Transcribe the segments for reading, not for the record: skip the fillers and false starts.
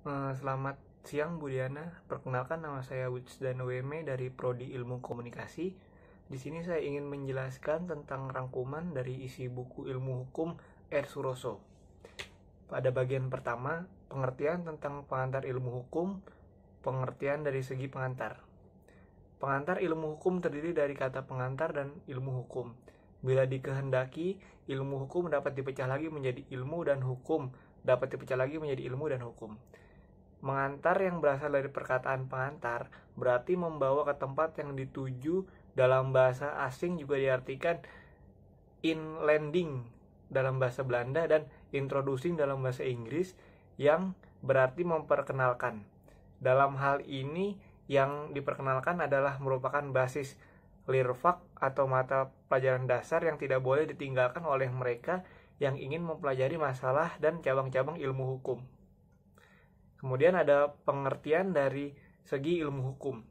Selamat siang Bu Diana. Perkenalkan nama saya Wisdan WM dari Prodi Ilmu Komunikasi. Di sini saya ingin menjelaskan tentang rangkuman dari isi buku Ilmu Hukum R. Suroso. Pada bagian pertama, pengertian tentang pengantar ilmu hukum, pengertian dari segi pengantar. Pengantar ilmu hukum terdiri dari kata pengantar dan ilmu hukum. Bila dikehendaki, ilmu hukum dapat dipecah lagi menjadi ilmu dan hukum, dapat dipecah lagi menjadi ilmu dan hukum. Mengantar yang berasal dari perkataan pengantar berarti membawa ke tempat yang dituju. Dalam bahasa asing juga diartikan inlanding dalam bahasa Belanda dan introducing dalam bahasa Inggris, yang berarti memperkenalkan. Dalam hal ini yang diperkenalkan adalah merupakan basis Leervak atau mata pelajaran dasar yang tidak boleh ditinggalkan oleh mereka yang ingin mempelajari masalah dan cabang-cabang ilmu hukum. Kemudian ada pengertian dari segi ilmu hukum.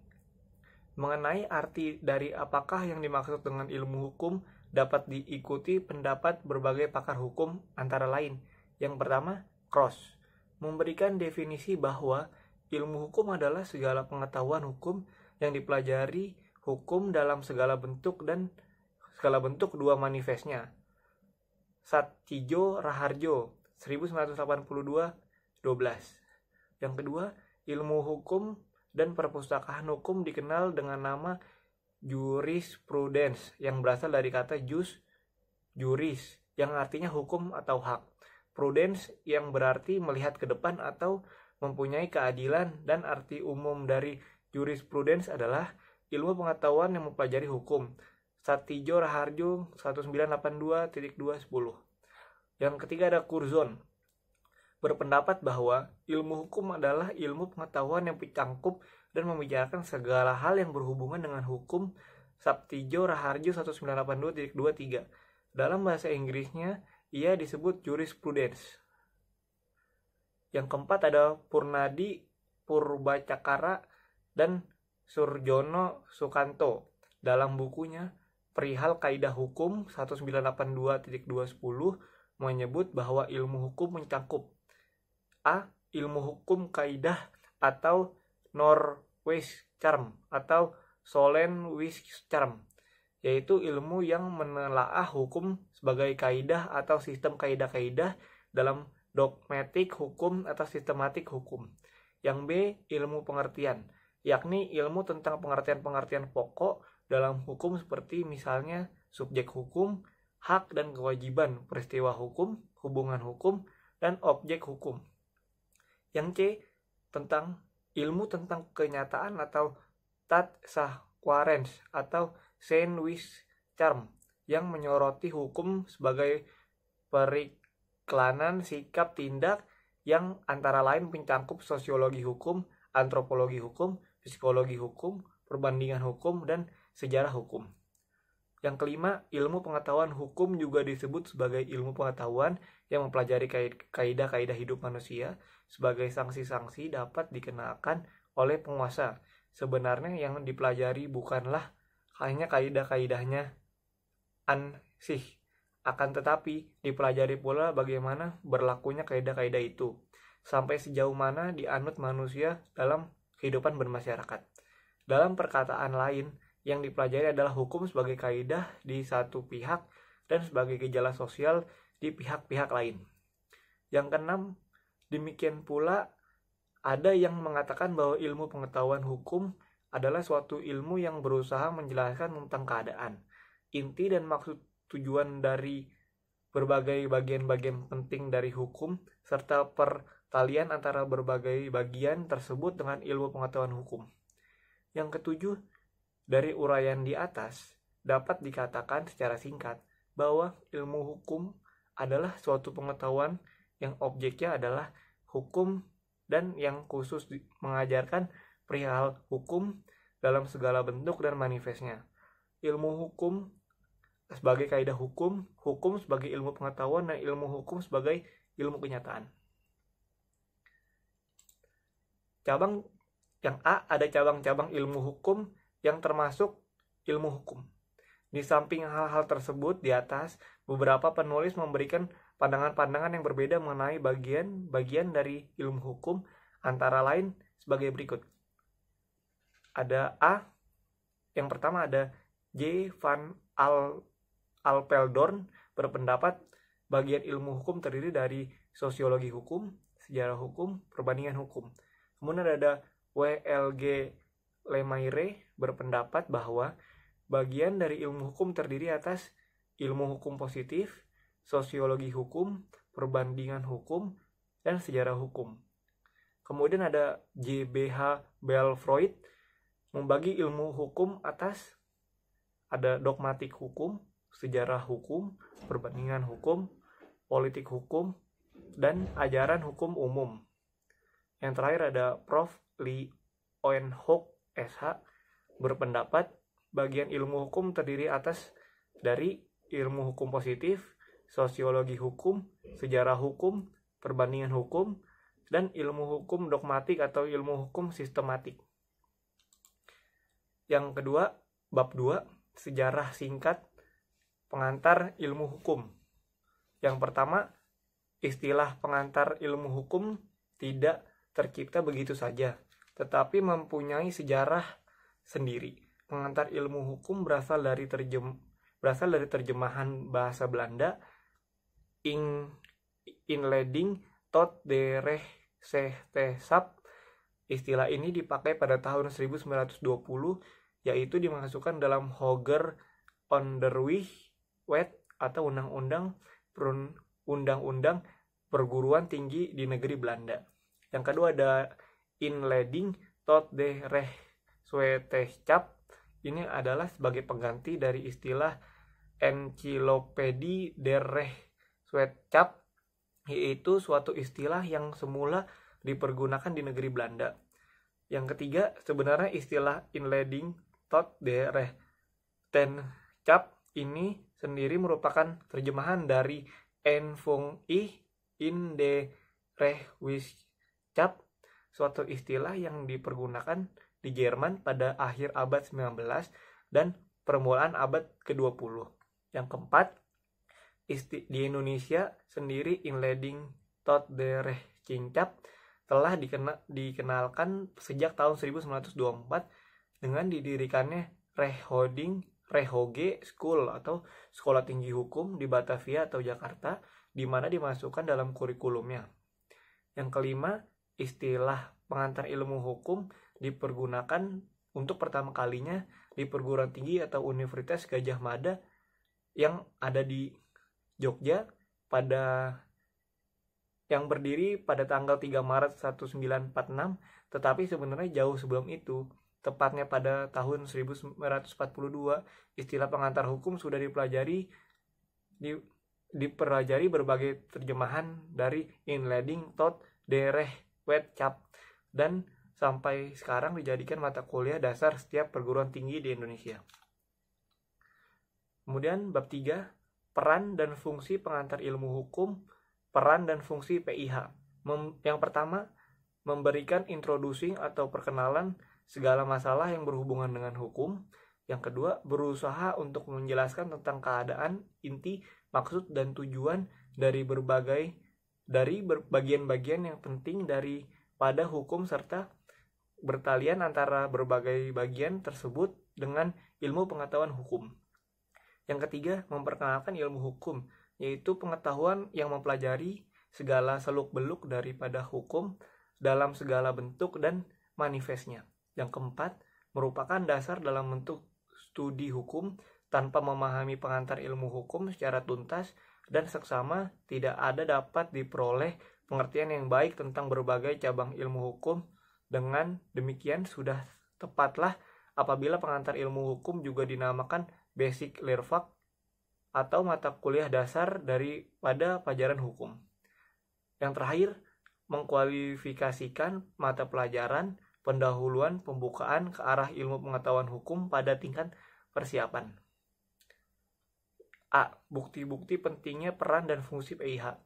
Mengenai arti dari apakah yang dimaksud dengan ilmu hukum dapat diikuti pendapat berbagai pakar hukum, antara lain. Yang pertama, Cross memberikan definisi bahwa ilmu hukum adalah segala pengetahuan hukum yang dipelajari hukum dalam segala bentuk dan segala bentuk dua manifestnya. Satjijo Raharjo 1982-12. Yang kedua, ilmu hukum dan perpustakaan hukum dikenal dengan nama jurisprudence yang berasal dari kata juris yang artinya hukum atau hak. Prudence yang berarti melihat ke depan atau mempunyai keadilan, dan arti umum dari jurisprudence adalah ilmu pengetahuan yang mempelajari hukum. Satjijo Raharjo 1982.210. Yang ketiga ada Curzon berpendapat bahwa ilmu hukum adalah ilmu pengetahuan yang mencangkup dan membicarakan segala hal yang berhubungan dengan hukum. Satjijo Raharjo 1982.23. Dalam bahasa Inggrisnya ia disebut jurisprudence. Yang keempat ada Purnadi Purbacakara dan Surjono Sukanto dalam bukunya Perihal Kaidah Hukum 1982.210 menyebut bahwa ilmu hukum mencakup A. Ilmu hukum kaidah atau Norwich-Charm atau Solen-Wich-Charm, yaitu ilmu yang menelaah hukum sebagai kaidah atau sistem kaidah-kaidah dalam dogmatik hukum atau sistematik hukum. Yang B. Ilmu pengertian, yakni ilmu tentang pengertian-pengertian pokok dalam hukum seperti misalnya subjek hukum, hak dan kewajiban, peristiwa hukum, hubungan hukum, dan objek hukum. Yang C. Tentang ilmu tentang kenyataan atau tat sahquarens atau Sandwich-Charm yang menyoroti hukum sebagai periklanan sikap tindak yang antara lain mencakup sosiologi hukum, antropologi hukum, psikologi hukum, perbandingan hukum, dan sejarah hukum. Yang kelima, ilmu pengetahuan hukum juga disebut sebagai ilmu pengetahuan yang mempelajari kaidah-kaidah hidup manusia. Sebagai sanksi-sanksi dapat dikenakan oleh penguasa. Sebenarnya yang dipelajari bukanlah hanya kaidah-kaidahnya ansih, akan tetapi dipelajari pula bagaimana berlakunya kaidah-kaidah itu, sampai sejauh mana dianut manusia dalam kehidupan bermasyarakat. Dalam perkataan lain, yang dipelajari adalah hukum sebagai kaidah di satu pihak dan sebagai gejala sosial di pihak-pihak lain. Yang keenam, demikian pula ada yang mengatakan bahwa ilmu pengetahuan hukum adalah suatu ilmu yang berusaha menjelaskan tentang keadaan, inti dan maksud tujuan dari berbagai bagian-bagian penting dari hukum, serta pertalian antara berbagai bagian tersebut dengan ilmu pengetahuan hukum. Yang ketujuh, dari uraian di atas dapat dikatakan secara singkat bahwa ilmu hukum adalah suatu pengetahuan yang objeknya adalah hukum dan yang khusus mengajarkan perihal hukum dalam segala bentuk dan manifestnya. Ilmu hukum sebagai kaidah hukum, hukum sebagai ilmu pengetahuan, dan ilmu hukum sebagai ilmu kenyataan. Cabang yang A, ada cabang-cabang ilmu hukum yang termasuk ilmu hukum. Di samping hal-hal tersebut di atas, beberapa penulis memberikan pandangan-pandangan yang berbeda mengenai bagian-bagian dari ilmu hukum. antara lain sebagai berikut. Ada A, yang pertama ada J. van Apeldoorn berpendapat bagian ilmu hukum terdiri dari sosiologi hukum, sejarah hukum, perbandingan hukum. Kemudian ada W.L.G. Lemaire berpendapat bahwa bagian dari ilmu hukum terdiri atas ilmu hukum positif, sosiologi hukum, perbandingan hukum, dan sejarah hukum. Kemudian ada J.B.H. Bell-Freud membagi ilmu hukum atas ada dogmatik hukum, sejarah hukum, perbandingan hukum, politik hukum, dan ajaran hukum umum. Yang terakhir ada Prof. Lee Owenhoek SH berpendapat bagian ilmu hukum terdiri atas dari ilmu hukum positif, sosiologi hukum, sejarah hukum, perbandingan hukum, dan ilmu hukum dogmatik atau ilmu hukum sistematik. Yang kedua, bab 2, sejarah singkat pengantar ilmu hukum. Yang pertama, istilah pengantar ilmu hukum tidak tercipta begitu saja, tetapi mempunyai sejarah sendiri. Pengantar ilmu hukum berasal dari terjemahan bahasa Belanda Inleiding tot de rechtswetenschap. Istilah ini dipakai pada tahun 1920, yaitu dimasukkan dalam Hoger Onderwijs atau undang-undang perguruan tinggi di negeri Belanda. Yang kedua ada Inleiding tot de rechtswetenschap. Ini adalah sebagai pengganti dari istilah Encyclopedie der Rechtswetenschap, yaitu suatu istilah yang semula dipergunakan di negeri Belanda. Yang ketiga, sebenarnya istilah Inleiding tot de Rechtswetenschap ini sendiri merupakan terjemahan dari Einführung in de Rechtswetenschap, suatu istilah yang dipergunakan di Jerman pada akhir abad 19 dan permulaan abad ke-20. Yang keempat, di Indonesia sendiri Inleiding tot de Rechtswetenschap telah dikenalkan sejak tahun 1924 dengan didirikannya Rehoge School atau Sekolah Tinggi Hukum di Batavia atau Jakarta, di mana dimasukkan dalam kurikulumnya. Yang kelima, istilah pengantar ilmu hukum dipergunakan untuk pertama kalinya di perguruan tinggi atau Universitas Gadjah Mada yang ada di Jogja yang berdiri pada tanggal 3 Maret 1946, tetapi sebenarnya jauh sebelum itu, tepatnya pada tahun 1942, istilah pengantar hukum sudah dipelajari berbagai terjemahan dari Inleiding tot de Rechtswetenschap dan sampai sekarang dijadikan mata kuliah dasar setiap perguruan tinggi di Indonesia. Kemudian bab 3, peran dan fungsi pengantar ilmu hukum, peran dan fungsi PIH. Yang pertama, memberikan introducing atau perkenalan segala masalah yang berhubungan dengan hukum. Yang kedua, berusaha untuk menjelaskan tentang keadaan, inti, maksud, dan tujuan dari bagian-bagian yang penting daripada hukum serta bertalian antara berbagai bagian tersebut dengan ilmu pengetahuan hukum. Yang ketiga, memperkenalkan ilmu hukum, yaitu pengetahuan yang mempelajari segala seluk-beluk daripada hukum dalam segala bentuk dan manifestnya. Yang keempat, merupakan dasar dalam bentuk studi hukum. Tanpa memahami pengantar ilmu hukum secara tuntas dan seksama, tidak ada dapat diperoleh pengertian yang baik tentang berbagai cabang ilmu hukum. Dengan demikian, sudah tepatlah apabila pengantar ilmu hukum juga dinamakan basic learfak atau mata kuliah dasar daripada pelajaran hukum. Yang terakhir, mengkualifikasikan mata pelajaran pendahuluan pembukaan ke arah ilmu pengetahuan hukum pada tingkat persiapan. A. Bukti-bukti pentingnya peran dan fungsi PIH.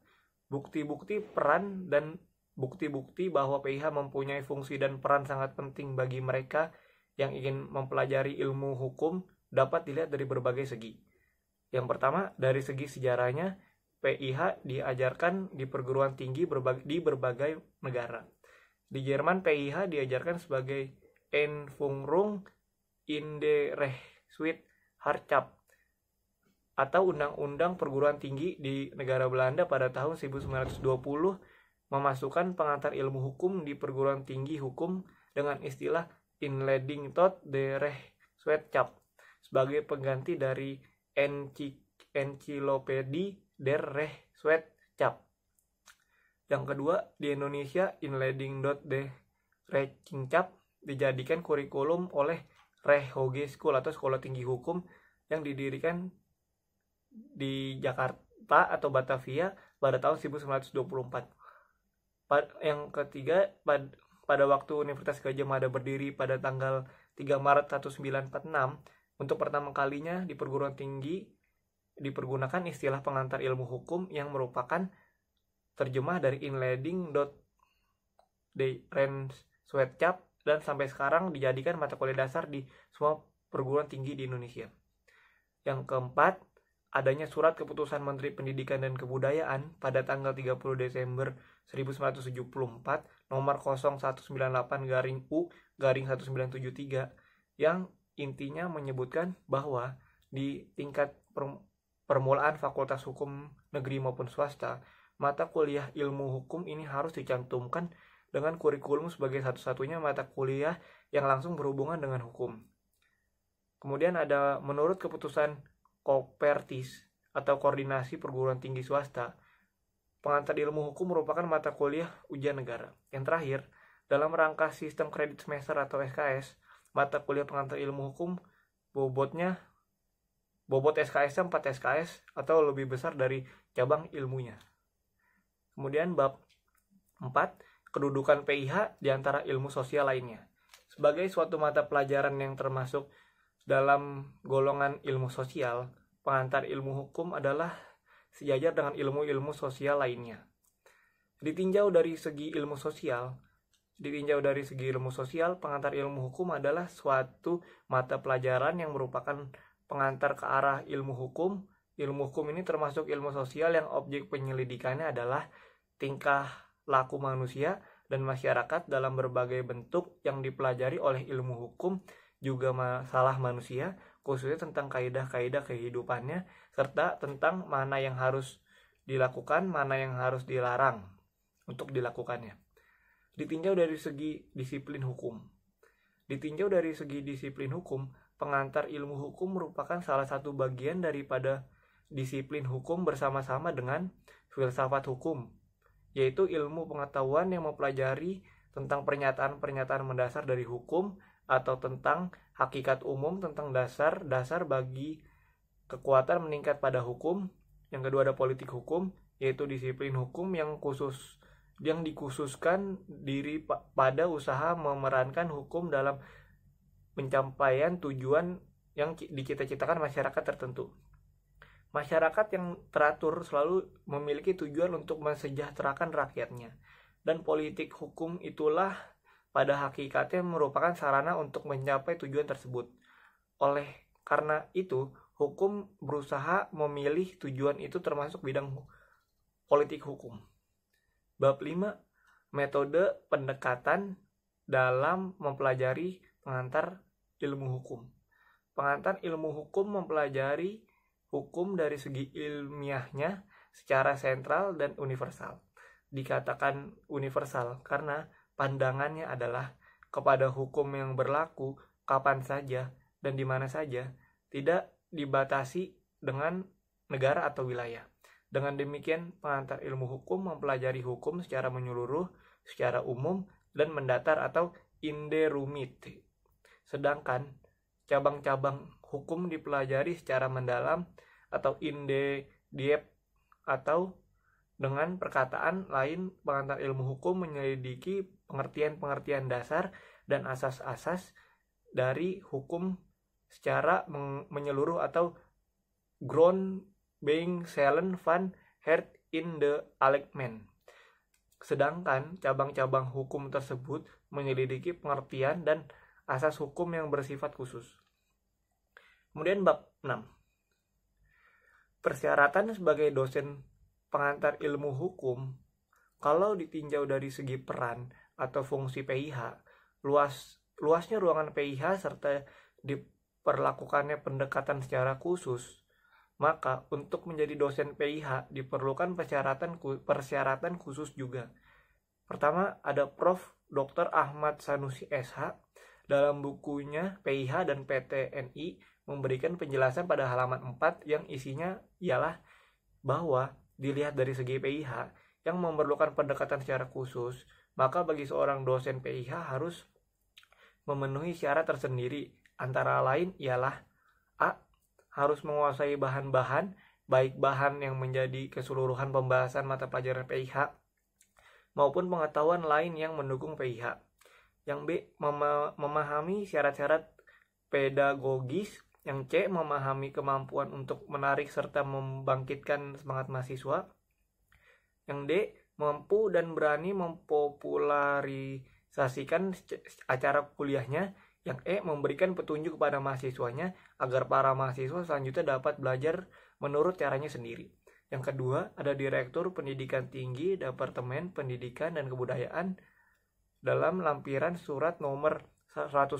Bukti-bukti peran dan bukti-bukti bahwa PIH mempunyai fungsi dan peran sangat penting bagi mereka yang ingin mempelajari ilmu hukum dapat dilihat dari berbagai segi. Yang pertama, dari segi sejarahnya, PIH diajarkan di perguruan tinggi di berbagai negara. Di Jerman PIH diajarkan sebagai Einführung in der Rechtswissenschaft atau Undang-Undang Perguruan Tinggi di negara Belanda pada tahun 1920 memasukkan pengantar ilmu hukum di perguruan tinggi hukum dengan istilah Inleiding tot de Rechtswissenschaft sebagai pengganti dari Encyclopedie der Rechtswissenschaft. Yang kedua, di Indonesia Inleiding tot de Rechtswissenschaft dijadikan kurikulum oleh Rechtshogeschool atau Sekolah Tinggi Hukum yang didirikan di Jakarta atau Batavia pada tahun 1924. Yang ketiga, pada waktu Universitas Gadjah Mada berdiri pada tanggal 3 Maret 1946, untuk pertama kalinya di perguruan tinggi dipergunakan istilah pengantar ilmu hukum yang merupakan terjemah dari Inleiding tot de Rechtswissenschaft dan sampai sekarang dijadikan mata kuliah dasar di semua perguruan tinggi di Indonesia. Yang keempat, adanya surat keputusan Menteri Pendidikan dan Kebudayaan pada tanggal 30 Desember 1974 nomor 0198-U-1973 yang intinya menyebutkan bahwa di tingkat permulaan Fakultas Hukum Negeri maupun swasta, mata kuliah ilmu hukum ini harus dicantumkan dengan kurikulum sebagai satu-satunya mata kuliah yang langsung berhubungan dengan hukum. Kemudian ada menurut keputusan Kopertis atau Koordinasi Perguruan Tinggi Swasta, pengantar ilmu hukum merupakan mata kuliah ujian negara. Yang terakhir, dalam rangka sistem kredit semester atau SKS, mata kuliah pengantar ilmu hukum bobot SKS-nya 4 SKS atau lebih besar dari cabang ilmunya. Kemudian bab 4, kedudukan PIH di antara ilmu sosial lainnya. Sebagai suatu mata pelajaran yang termasuk dalam golongan ilmu sosial, pengantar ilmu hukum adalah sejajar dengan ilmu-ilmu sosial lainnya. Ditinjau dari segi ilmu sosial, pengantar ilmu hukum adalah suatu mata pelajaran yang merupakan pengantar ke arah ilmu hukum. Ilmu hukum ini termasuk ilmu sosial yang objek penyelidikannya adalah tingkah laku manusia dan masyarakat dalam berbagai bentuk yang dipelajari oleh ilmu hukum, juga masalah manusia, khususnya tentang kaidah-kaidah kehidupannya, serta tentang mana yang harus dilakukan, mana yang harus dilarang untuk dilakukannya. Ditinjau dari segi disiplin hukum, pengantar ilmu hukum merupakan salah satu bagian daripada disiplin hukum bersama-sama dengan filsafat hukum, yaitu ilmu pengetahuan yang mempelajari tentang pernyataan-pernyataan mendasar dari hukum atau tentang hakikat umum tentang dasar-dasar bagi kekuatan meningkat pada hukum. Yang kedua ada politik hukum, yaitu disiplin hukum yang dikhususkan diri pada usaha memerankan hukum dalam pencapaian tujuan yang dicita-citakan masyarakat tertentu. Masyarakat yang teratur selalu memiliki tujuan untuk mensejahterakan rakyatnya, dan politik hukum itulah pada hakikatnya merupakan sarana untuk mencapai tujuan tersebut. Oleh karena itu, hukum berusaha memilih tujuan itu termasuk bidang politik hukum. Bab 5, metode pendekatan dalam mempelajari pengantar ilmu hukum. Pengantar ilmu hukum mempelajari hukum dari segi ilmiahnya secara sentral dan universal. Dikatakan universal karena pandangannya adalah kepada hukum yang berlaku kapan saja dan di mana saja, tidak dibatasi dengan negara atau wilayah. Dengan demikian, pengantar ilmu hukum mempelajari hukum secara menyeluruh, secara umum, dan mendatar atau inderumit. Sedangkan cabang-cabang hukum dipelajari secara mendalam atau in-depth, atau dengan perkataan lain, pengantar ilmu hukum menyelidiki pengertian-pengertian dasar dan asas-asas dari hukum secara menyeluruh atau Grundbeinstellungen van het in de Algemeen. Sedangkan cabang-cabang hukum tersebut menyelidiki pengertian dan asas hukum yang bersifat khusus. Kemudian bab 6. Persyaratan sebagai dosen pengantar ilmu hukum. Kalau ditinjau dari segi peran atau fungsi PIH, luasnya ruangan PIH serta diperlakukannya pendekatan secara khusus, maka untuk menjadi dosen PIH diperlukan persyaratan khusus juga. Pertama, ada Prof. Dr. Ahmad Sanusi SH dalam bukunya PIH dan PTNI memberikan penjelasan pada halaman 4 yang isinya ialah bahwa dilihat dari segi PIH yang memerlukan pendekatan secara khusus, maka bagi seorang dosen PIH harus memenuhi syarat tersendiri, antara lain ialah A. Harus menguasai bahan-bahan, baik bahan yang menjadi keseluruhan pembahasan mata pelajaran PIH maupun pengetahuan lain yang mendukung PIH. Yang B. Memahami syarat-syarat pedagogis. Yang C. Memahami kemampuan untuk menarik serta membangkitkan semangat mahasiswa. Yang D. Mampu dan berani mempopularisasikan acara kuliahnya. Yang E. Memberikan petunjuk kepada mahasiswanya agar para mahasiswa selanjutnya dapat belajar menurut caranya sendiri. Yang kedua, ada Direktur Pendidikan Tinggi Departemen Pendidikan dan Kebudayaan dalam lampiran surat nomor 112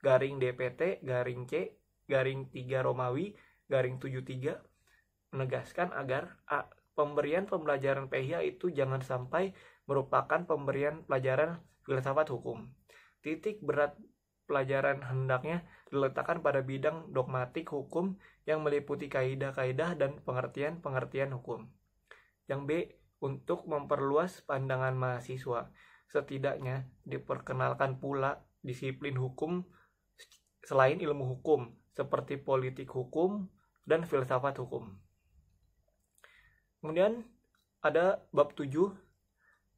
garing DPT garing C garing 3 Romawi garing 73 menegaskan agar A. Pemberian pembelajaran PIH itu jangan sampai merupakan pemberian pelajaran filsafat hukum. Titik berat pelajaran hendaknya diletakkan pada bidang dogmatik hukum yang meliputi kaidah-kaidah dan pengertian-pengertian hukum. Yang B. Untuk memperluas pandangan mahasiswa, setidaknya diperkenalkan pula disiplin hukum selain ilmu hukum, seperti politik hukum dan filsafat hukum. Kemudian ada bab 7,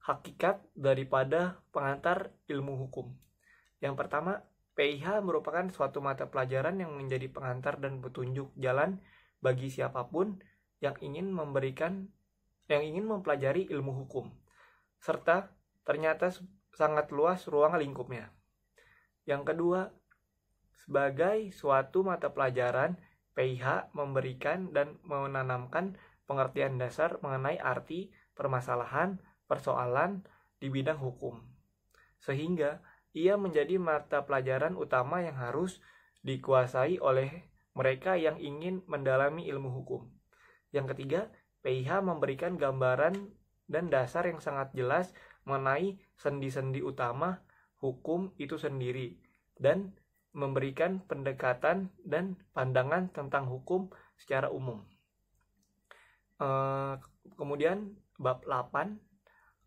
hakikat daripada pengantar ilmu hukum. Yang pertama, PIH merupakan suatu mata pelajaran yang menjadi pengantar dan petunjuk jalan bagi siapapun yang ingin mempelajari ilmu hukum, serta ternyata sangat luas ruang lingkupnya. Yang kedua, sebagai suatu mata pelajaran, PIH memberikan dan menanamkan pengertian dasar mengenai arti, permasalahan, persoalan di bidang hukum, sehingga ia menjadi mata pelajaran utama yang harus dikuasai oleh mereka yang ingin mendalami ilmu hukum. Yang ketiga, PIH memberikan gambaran dan dasar yang sangat jelas mengenai sendi-sendi utama hukum itu sendiri dan memberikan pendekatan dan pandangan tentang hukum secara umum. Kemudian bab 8,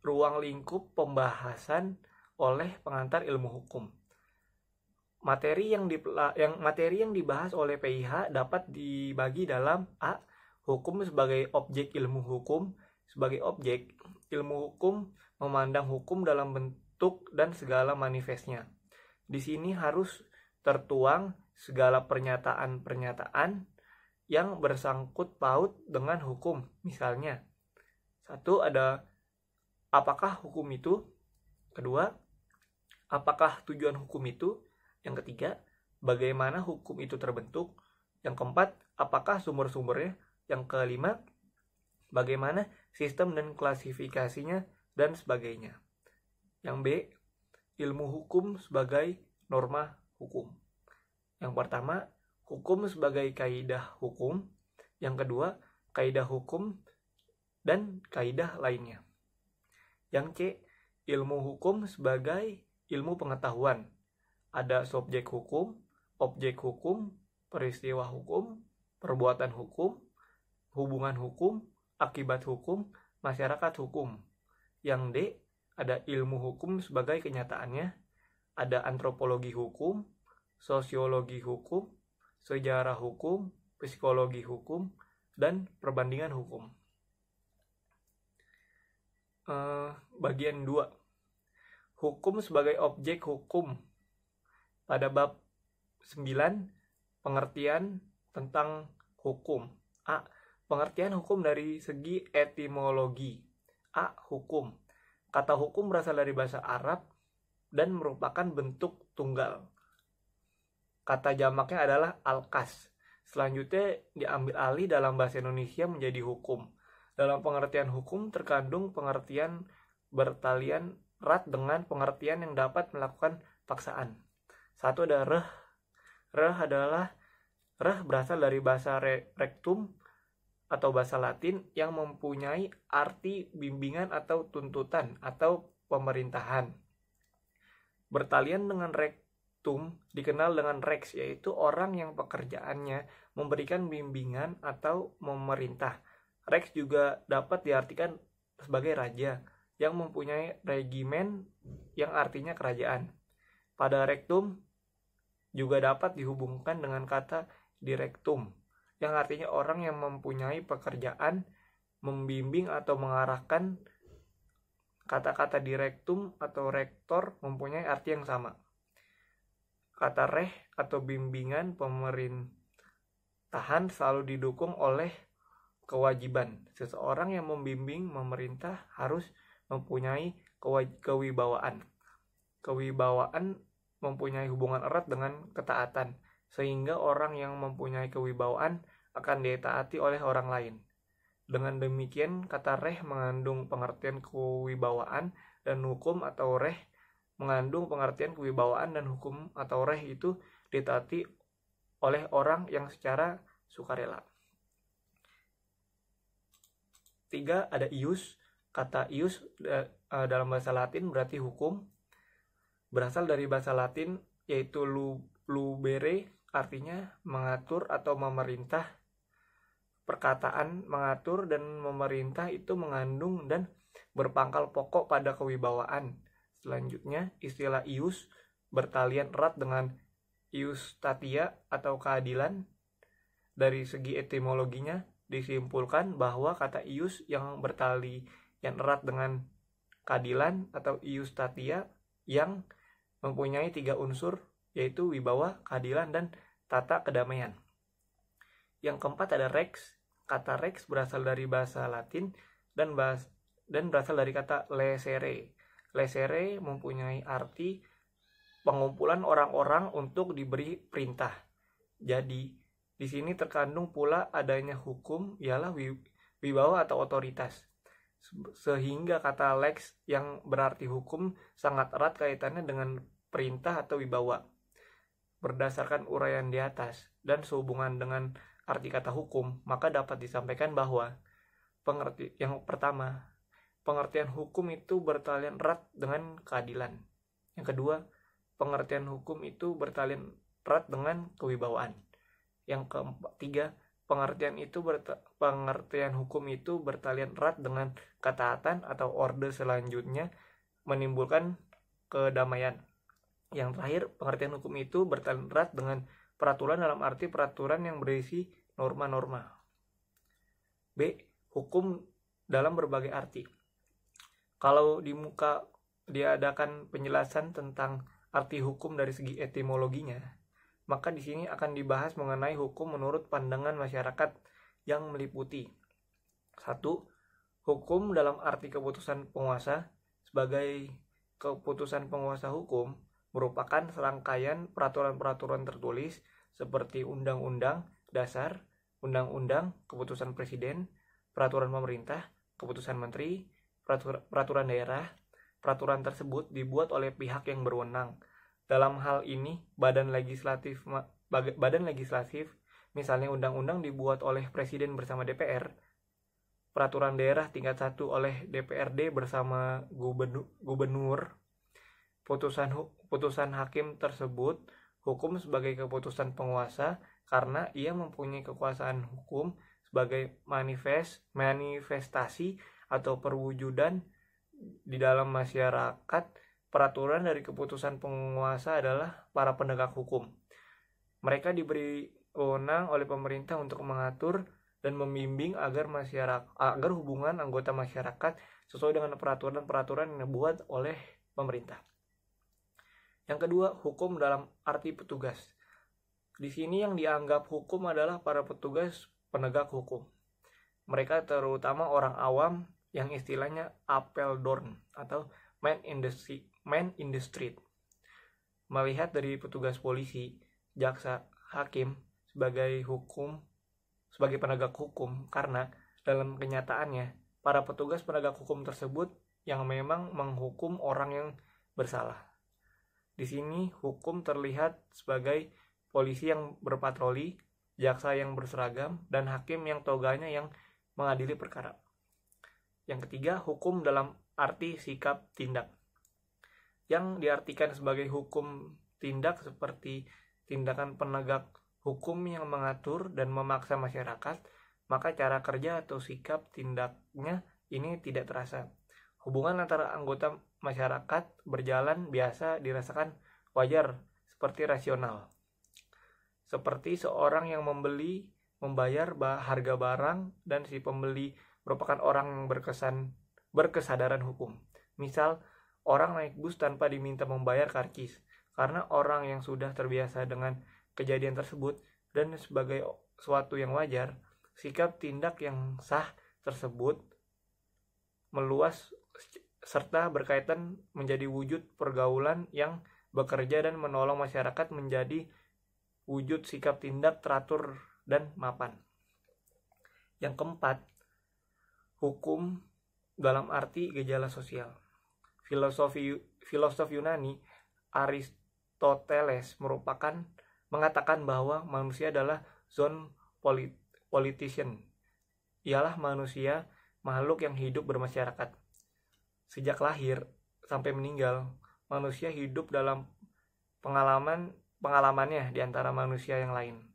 ruang lingkup pembahasan oleh pengantar ilmu hukum. Materi yang dibahas oleh PIH dapat dibagi dalam A. Hukum sebagai objek ilmu hukum. Sebagai objek, ilmu hukum memandang hukum dalam bentuk dan segala manifestnya. Di sini harus tertuang segala pernyataan-pernyataan yang bersangkut paut dengan hukum. Misalnya, 1 ada apakah hukum itu? Kedua, apakah tujuan hukum itu? Yang ketiga, bagaimana hukum itu terbentuk? Yang keempat, apakah sumber-sumbernya? Yang kelima, bagaimana sistem dan klasifikasinya dan sebagainya. Yang B, ilmu hukum sebagai norma hukum. Yang pertama, hukum sebagai kaidah hukum. Yang kedua, kaidah hukum dan kaidah lainnya. Yang C, ilmu hukum sebagai ilmu pengetahuan. Ada subjek hukum, objek hukum, peristiwa hukum, perbuatan hukum, hubungan hukum, akibat hukum, masyarakat hukum. Yang D, ada ilmu hukum sebagai kenyataannya. Ada antropologi hukum, sosiologi hukum, sejarah hukum, psikologi hukum, dan perbandingan hukum. Bagian 2, hukum sebagai objek hukum. Pada bab 9, pengertian tentang hukum. A. Pengertian hukum dari segi etimologi. A. Hukum. Kata hukum berasal dari bahasa Arab dan merupakan bentuk tunggal. Kata jamaknya adalah al-kas. Selanjutnya diambil alih dalam bahasa Indonesia menjadi hukum. Dalam pengertian hukum terkandung pengertian bertalian erat dengan pengertian yang dapat melakukan paksaan. Satu ada reh. Reh berasal dari bahasa rectum atau bahasa Latin yang mempunyai arti bimbingan atau tuntutan atau pemerintahan. Bertalian dengan rectum dikenal dengan rex, yaitu orang yang pekerjaannya memberikan bimbingan atau memerintah. Rex juga dapat diartikan sebagai raja yang mempunyai regimen yang artinya kerajaan. Pada rectum juga dapat dihubungkan dengan kata directum yang artinya orang yang mempunyai pekerjaan membimbing atau mengarahkan. Kata-kata direktum atau rektor mempunyai arti yang sama. Kata reh atau bimbingan pemerintahan selalu didukung oleh kewajiban. Seseorang yang membimbing memerintah harus mempunyai kewibawaan. Kewibawaan mempunyai hubungan erat dengan ketaatan, sehingga orang yang mempunyai kewibawaan akan ditaati oleh orang lain. Dengan demikian, kata reh mengandung pengertian kewibawaan dan hukum atau reh mengandung pengertian kewibawaan dan hukum atau reh itu ditaati oleh orang yang secara sukarela. 3. Ada ius. Kata ius dalam bahasa Latin berarti hukum. Berasal dari bahasa Latin yaitu lubere, artinya mengatur atau memerintah. Perkataan mengatur dan memerintah itu mengandung dan berpangkal pokok pada kewibawaan. Selanjutnya, istilah ius bertalian erat dengan iustatia atau keadilan. Dari segi etimologinya disimpulkan bahwa kata ius yang bertalian erat dengan keadilan atau iustatia yang mempunyai 3 unsur, yaitu wibawa, keadilan, dan tata kedamaian. Yang keempat ada rex. Kata rex berasal dari bahasa Latin dan berasal dari kata lecere. Lecere mempunyai arti pengumpulan orang-orang untuk diberi perintah. Jadi, di sini terkandung pula adanya hukum, ialah wibawa atau otoritas. Sehingga kata lex yang berarti hukum sangat erat kaitannya dengan perintah atau wibawa. Berdasarkan uraian di atas dan sehubungan dengan arti kata hukum, maka dapat disampaikan bahwa yang pertama, pengertian hukum itu bertalian erat dengan keadilan. Yang kedua, pengertian hukum itu bertalian erat dengan kewibawaan. Yang ketiga, pengertian hukum itu bertalian erat dengan ketaatan atau orde selanjutnya menimbulkan kedamaian. Yang terakhir, pengertian hukum itu bertalian erat dengan peraturan dalam arti peraturan yang berisi norma-norma. B. Hukum dalam berbagai arti. Kalau di muka diadakan penjelasan tentang arti hukum dari segi etimologinya, maka di sini akan dibahas mengenai hukum menurut pandangan masyarakat yang meliputi 1. Hukum dalam arti keputusan penguasa. Sebagai keputusan penguasa hukum merupakan serangkaian peraturan-peraturan tertulis seperti undang-undang dasar, undang-undang, keputusan presiden, peraturan pemerintah, keputusan menteri, peraturan daerah. Peraturan tersebut dibuat oleh pihak yang berwenang. Dalam hal ini, badan legislatif, misalnya undang-undang dibuat oleh presiden bersama DPR, peraturan daerah tingkat 1 oleh DPRD bersama gubernur. Putusan hakim tersebut hukum sebagai keputusan penguasa karena ia mempunyai kekuasaan hukum sebagai manifestasi atau perwujudan di dalam masyarakat. Peraturan dari keputusan penguasa adalah para penegak hukum. Mereka diberi wewenang oleh pemerintah untuk mengatur dan membimbing agar hubungan anggota masyarakat sesuai dengan peraturan-peraturan yang dibuat oleh pemerintah. Yang kedua, hukum dalam arti petugas. Di sini yang dianggap hukum adalah para petugas penegak hukum. Mereka terutama orang awam yang istilahnya Apeldoorn atau man in the street. Melihat dari petugas polisi, jaksa, hakim sebagai penegak hukum, karena dalam kenyataannya para petugas penegak hukum tersebut yang memang menghukum orang yang bersalah. Di sini hukum terlihat sebagai polisi yang berpatroli, jaksa yang berseragam, dan hakim yang toganya yang mengadili perkara. Yang ketiga, hukum dalam arti sikap tindak. Yang diartikan sebagai hukum tindak seperti tindakan penegak hukum yang mengatur dan memaksa masyarakat, maka cara kerja atau sikap tindaknya ini tidak terasa. Hubungan antara anggota masyarakat berjalan biasa dirasakan wajar, seperti rasional. Seperti seorang yang membayar harga barang dan si pembeli merupakan orang yang berkesadaran hukum. Misal, orang naik bus tanpa diminta membayar karcis, karena orang yang sudah terbiasa dengan kejadian tersebut dan sebagai suatu yang wajar, sikap tindak yang sah tersebut meluas serta berkaitan menjadi wujud pergaulan yang bekerja dan menolong masyarakat menjadi wujud sikap tindak teratur dan mapan. Yang keempat, hukum dalam arti gejala sosial. Filosof Yunani Aristoteles mengatakan bahwa manusia adalah zon politician. Ialah manusia makhluk yang hidup bermasyarakat. Sejak lahir sampai meninggal, manusia hidup dalam pengalamannya di antara manusia yang lain.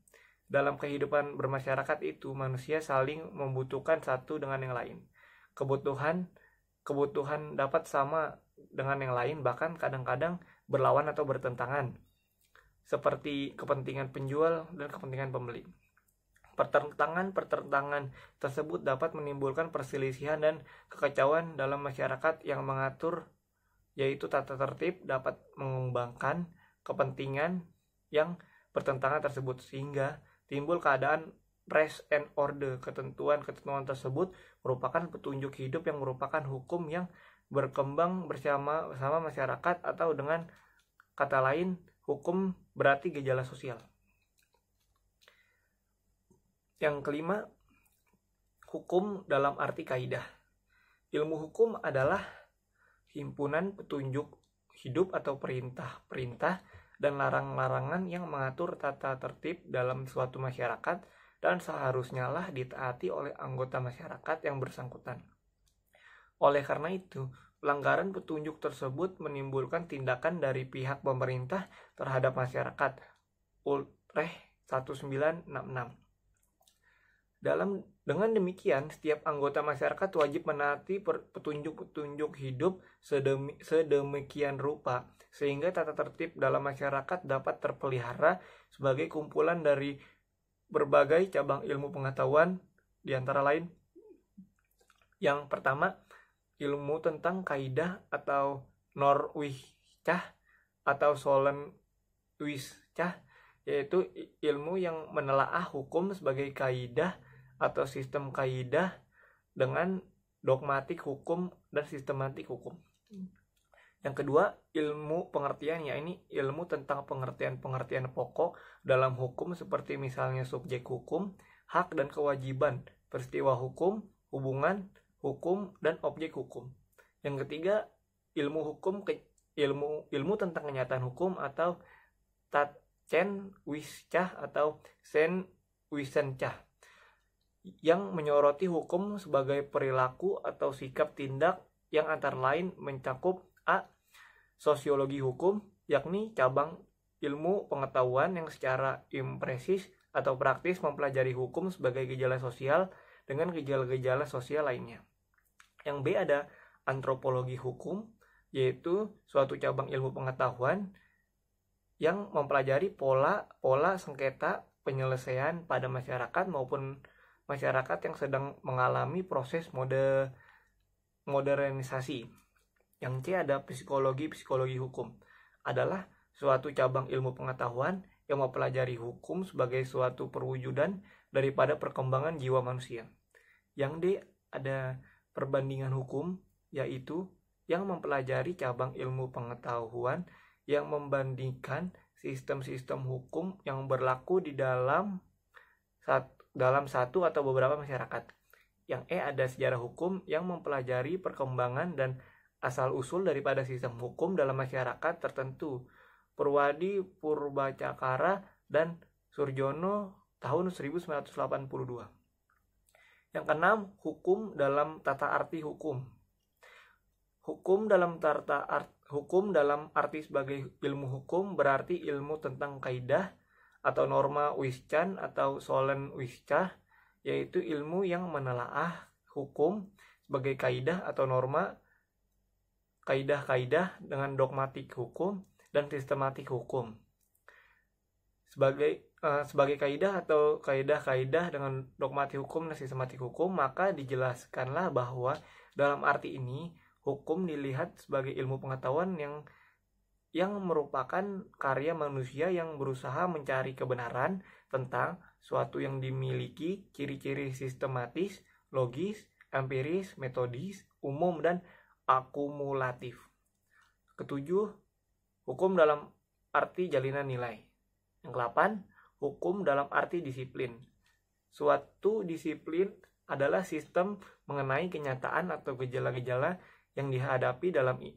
Dalam kehidupan bermasyarakat itu, manusia saling membutuhkan satu dengan yang lain. Kebutuhan dapat sama dengan yang lain, bahkan kadang-kadang berlawan atau bertentangan, seperti kepentingan penjual dan kepentingan pembeli. Pertentangan tersebut dapat menimbulkan perselisihan dan kekacauan dalam masyarakat yang mengatur, yaitu tata tertib dapat mengembangkan kepentingan yang bertentangan tersebut, sehingga timbul keadaan rest and order. Ketentuan tersebut merupakan petunjuk hidup yang merupakan hukum yang berkembang bersama masyarakat, atau dengan kata lain, hukum berarti gejala sosial. Yang kelima, hukum dalam arti kaidah. Ilmu hukum adalah himpunan petunjuk hidup atau perintah dan larang-larangan yang mengatur tata tertib dalam suatu masyarakat dan seharusnya lah ditaati oleh anggota masyarakat yang bersangkutan. Oleh karena itu, pelanggaran petunjuk tersebut menimbulkan tindakan dari pihak pemerintah terhadap masyarakat. Utrecht 1966. Dengan demikian, setiap anggota masyarakat wajib menaati petunjuk-petunjuk hidup sedemikian rupa sehingga tata tertib dalam masyarakat dapat terpelihara sebagai kumpulan dari berbagai cabang ilmu pengetahuan, di antara lain yang pertama, ilmu tentang kaidah atau Norwich-Cah atau Solen-Wich-Cah, yaitu ilmu yang menelaah hukum sebagai kaidah atau sistem kaidah dengan dogmatik hukum dan sistematik hukum. Yang kedua, ilmu pengertian, yakni ilmu tentang pengertian pokok dalam hukum seperti misalnya subjek hukum, hak dan kewajiban, peristiwa hukum, hubungan hukum, dan objek hukum. Yang ketiga, ilmu tentang kenyataan hukum atau Tatzenwissenschaft atau Seinwissenschaft, yang menyoroti hukum sebagai perilaku atau sikap tindak yang antara lain mencakup a. Sosiologi hukum, yakni cabang ilmu pengetahuan yang secara impresis atau praktis mempelajari hukum sebagai gejala sosial dengan gejala-gejala sosial lainnya. Yang B ada antropologi hukum, yaitu suatu cabang ilmu pengetahuan yang mempelajari pola sengketa penyelesaian pada masyarakat maupun masyarakat yang sedang mengalami proses modernisasi. Yang C ada psikologi hukum, adalah suatu cabang ilmu pengetahuan yang mempelajari hukum sebagai suatu perwujudan daripada perkembangan jiwa manusia. Yang D ada perbandingan hukum, yaitu yang mempelajari cabang ilmu pengetahuan yang membandingkan sistem-sistem hukum yang berlaku di dalam satu atau beberapa masyarakat. Yang E ada sejarah hukum yang mempelajari perkembangan dan asal-usul daripada sistem hukum dalam masyarakat tertentu. Purwadi Purbacakara dan Surjono tahun 1982. Yang keenam, hukum dalam tata arti hukum. Hukum dalam arti sebagai ilmu hukum berarti ilmu tentang kaidah atau norma wiscan atau solen wiscah, yaitu ilmu yang menelaah hukum sebagai kaidah atau norma, kaidah-kaidah dengan dogmatik hukum dan sistematik hukum. Sebagai kaidah atau kaidah-kaidah dengan dogmatik hukum dan sistematik hukum, maka dijelaskanlah bahwa dalam arti ini hukum dilihat sebagai ilmu pengetahuan yang merupakan karya manusia yang berusaha mencari kebenaran tentang suatu yang dimiliki ciri-ciri sistematis, logis, empiris, metodis, umum, dan akumulatif. Ketujuh, hukum dalam arti jalinan nilai. Yang kedelapan, hukum dalam arti disiplin. Suatu disiplin adalah sistem mengenai kenyataan atau gejala-gejala yang dihadapi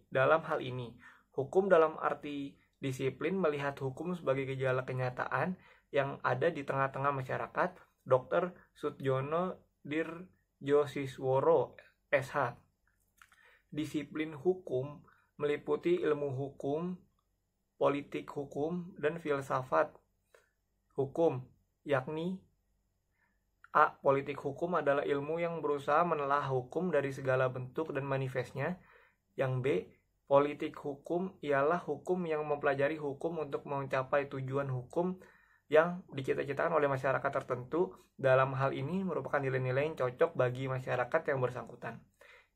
dalam hal ini. Hukum dalam arti disiplin melihat hukum sebagai gejala kenyataan yang ada di tengah-tengah masyarakat. Dr. Sudjono Dirjosisworo, SH. Disiplin hukum meliputi ilmu hukum, politik hukum, dan filsafat hukum, yakni A. Politik hukum adalah ilmu yang berusaha menelaah hukum dari segala bentuk dan manifestnya. Yang B. Politik hukum ialah hukum yang mempelajari hukum untuk mencapai tujuan hukum yang dicita-citakan oleh masyarakat tertentu. Dalam hal ini merupakan nilai-nilai yang cocok bagi masyarakat yang bersangkutan.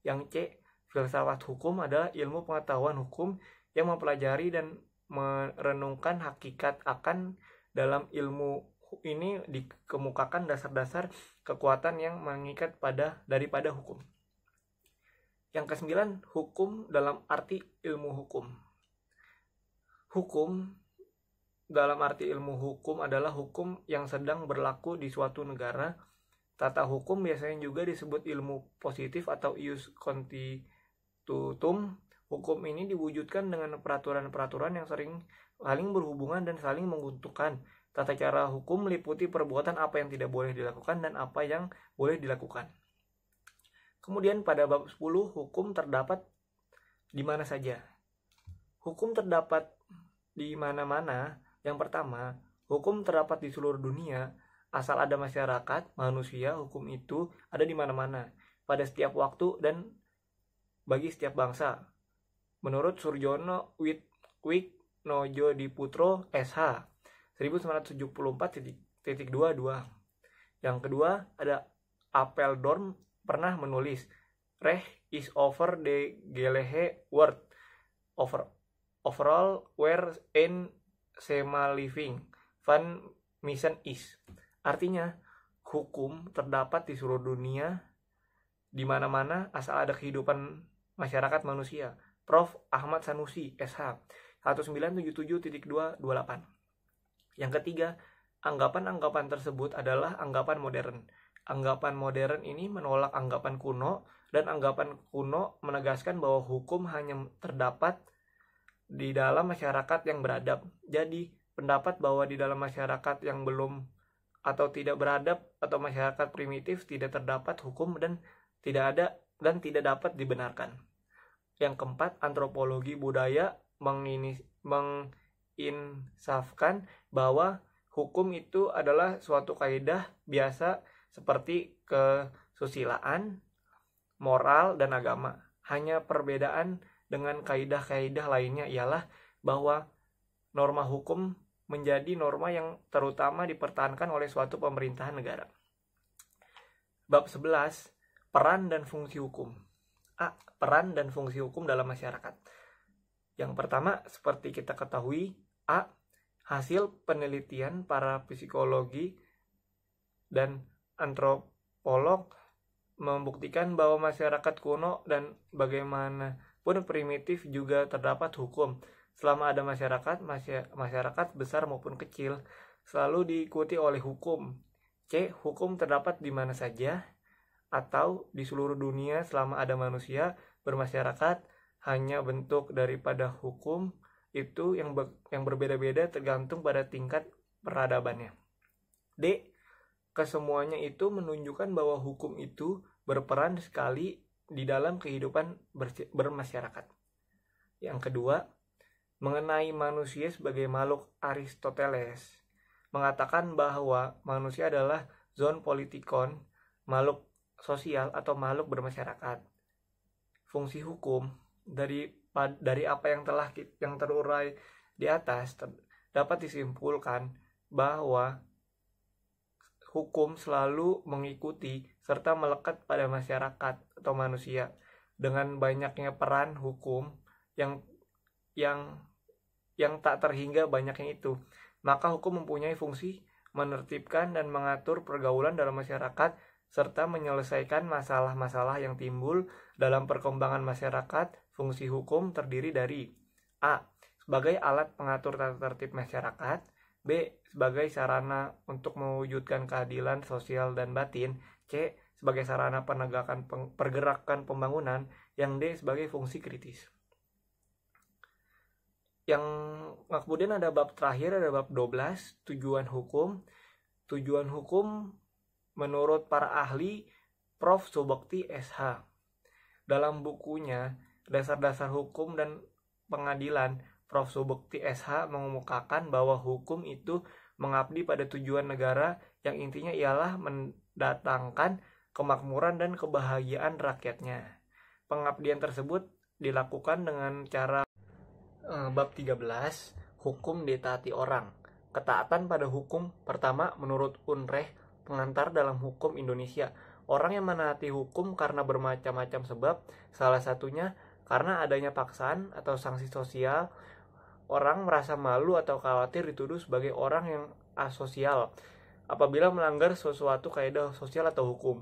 Yang C. Filsafat hukum adalah ilmu pengetahuan hukum yang mempelajari dan merenungkan hakikat akan. Dalam ilmu ini dikemukakan dasar-dasar kekuatan yang mengikat daripada hukum. Yang kesembilan, hukum dalam arti ilmu hukum. Hukum dalam arti ilmu hukum adalah hukum yang sedang berlaku di suatu negara. Tata hukum biasanya juga disebut ilmu positif atau ius constitutum. Hukum ini diwujudkan dengan peraturan-peraturan yang saling berhubungan dan saling menguntungkan. Tata cara hukum meliputi perbuatan apa yang tidak boleh dilakukan dan apa yang boleh dilakukan. Kemudian pada bab 10, hukum terdapat di mana saja. Hukum terdapat di mana-mana. Yang pertama, hukum terdapat di seluruh dunia. Asal ada masyarakat, manusia, hukum itu ada di mana-mana, pada setiap waktu dan bagi setiap bangsa. Menurut Surjono Wiknojodiputro, SH. 1974.22. Yang kedua, ada Apeldoorn pernah menulis Recht is over the gelehe word overall where in sema living van mission is. Artinya, hukum terdapat di seluruh dunia di mana-mana asal ada kehidupan masyarakat manusia. Prof. Ahmad Sanusi, SH. 1977.228. Yang ketiga, anggapan-anggapan tersebut adalah anggapan modern. Anggapan modern ini menolak anggapan kuno, dan anggapan kuno menegaskan bahwa hukum hanya terdapat di dalam masyarakat yang beradab. Jadi, pendapat bahwa di dalam masyarakat yang belum atau tidak beradab atau masyarakat primitif tidak terdapat hukum dan tidak dapat dibenarkan. Yang keempat, antropologi budaya menginsafkan bahwa hukum itu adalah suatu kaidah biasa seperti kesusilaan, moral, dan agama. Hanya perbedaan dengan kaidah-kaidah lainnya ialah bahwa norma hukum menjadi norma yang terutama dipertahankan oleh suatu pemerintahan negara. Bab 11, peran dan fungsi hukum. A. Peran dan fungsi hukum dalam masyarakat. Yang pertama, seperti kita ketahui, A. Hasil penelitian para psikologi dan antropolog membuktikan bahwa masyarakat kuno dan bagaimanapun primitif juga terdapat hukum. Selama ada masyarakat besar maupun kecil selalu diikuti oleh hukum. C. Hukum terdapat di mana saja atau di seluruh dunia selama ada manusia bermasyarakat. hanya bentuk daripada hukum itu yang berbeda-beda tergantung pada tingkat peradabannya. D. Kesemuanya itu menunjukkan bahwa hukum itu berperan sekali di dalam kehidupan bermasyarakat. Yang kedua, mengenai manusia sebagai makhluk, Aristoteles mengatakan bahwa manusia adalah zoon politikon, makhluk sosial atau makhluk bermasyarakat. Fungsi hukum dari apa yang terurai di atas dapat disimpulkan bahwa hukum selalu mengikuti serta melekat pada masyarakat atau manusia. Dengan banyaknya peran hukum yang tak terhingga banyaknya itu, maka hukum mempunyai fungsi menertibkan dan mengatur pergaulan dalam masyarakat serta menyelesaikan masalah-masalah yang timbul dalam perkembangan masyarakat. Fungsi hukum terdiri dari A. Sebagai alat pengatur tata tertib masyarakat, B. Sebagai sarana untuk mewujudkan keadilan sosial dan batin, C. Sebagai sarana penegakan pergerakan pembangunan, yang D. Sebagai fungsi kritis. Yang kemudian ada bab terakhir, ada bab 12, tujuan hukum. Tujuan hukum menurut para ahli, Prof. Subakti SH. Dalam bukunya Dasar-Dasar Hukum dan Pengadilan, Prof. Subakti SH mengemukakan bahwa hukum itu mengabdi pada tujuan negara yang intinya ialah mendatangkan kemakmuran dan kebahagiaan rakyatnya. Pengabdian tersebut dilakukan dengan cara bab 13, hukum ditaati orang. Ketaatan pada hukum. Pertama, menurut Unrecht, pengantar dalam hukum Indonesia, orang yang menaati hukum karena bermacam-macam sebab, salah satunya karena adanya paksaan atau sanksi sosial. Orang merasa malu atau khawatir dituduh sebagai orang yang asosial apabila melanggar sesuatu kaidah sosial atau hukum.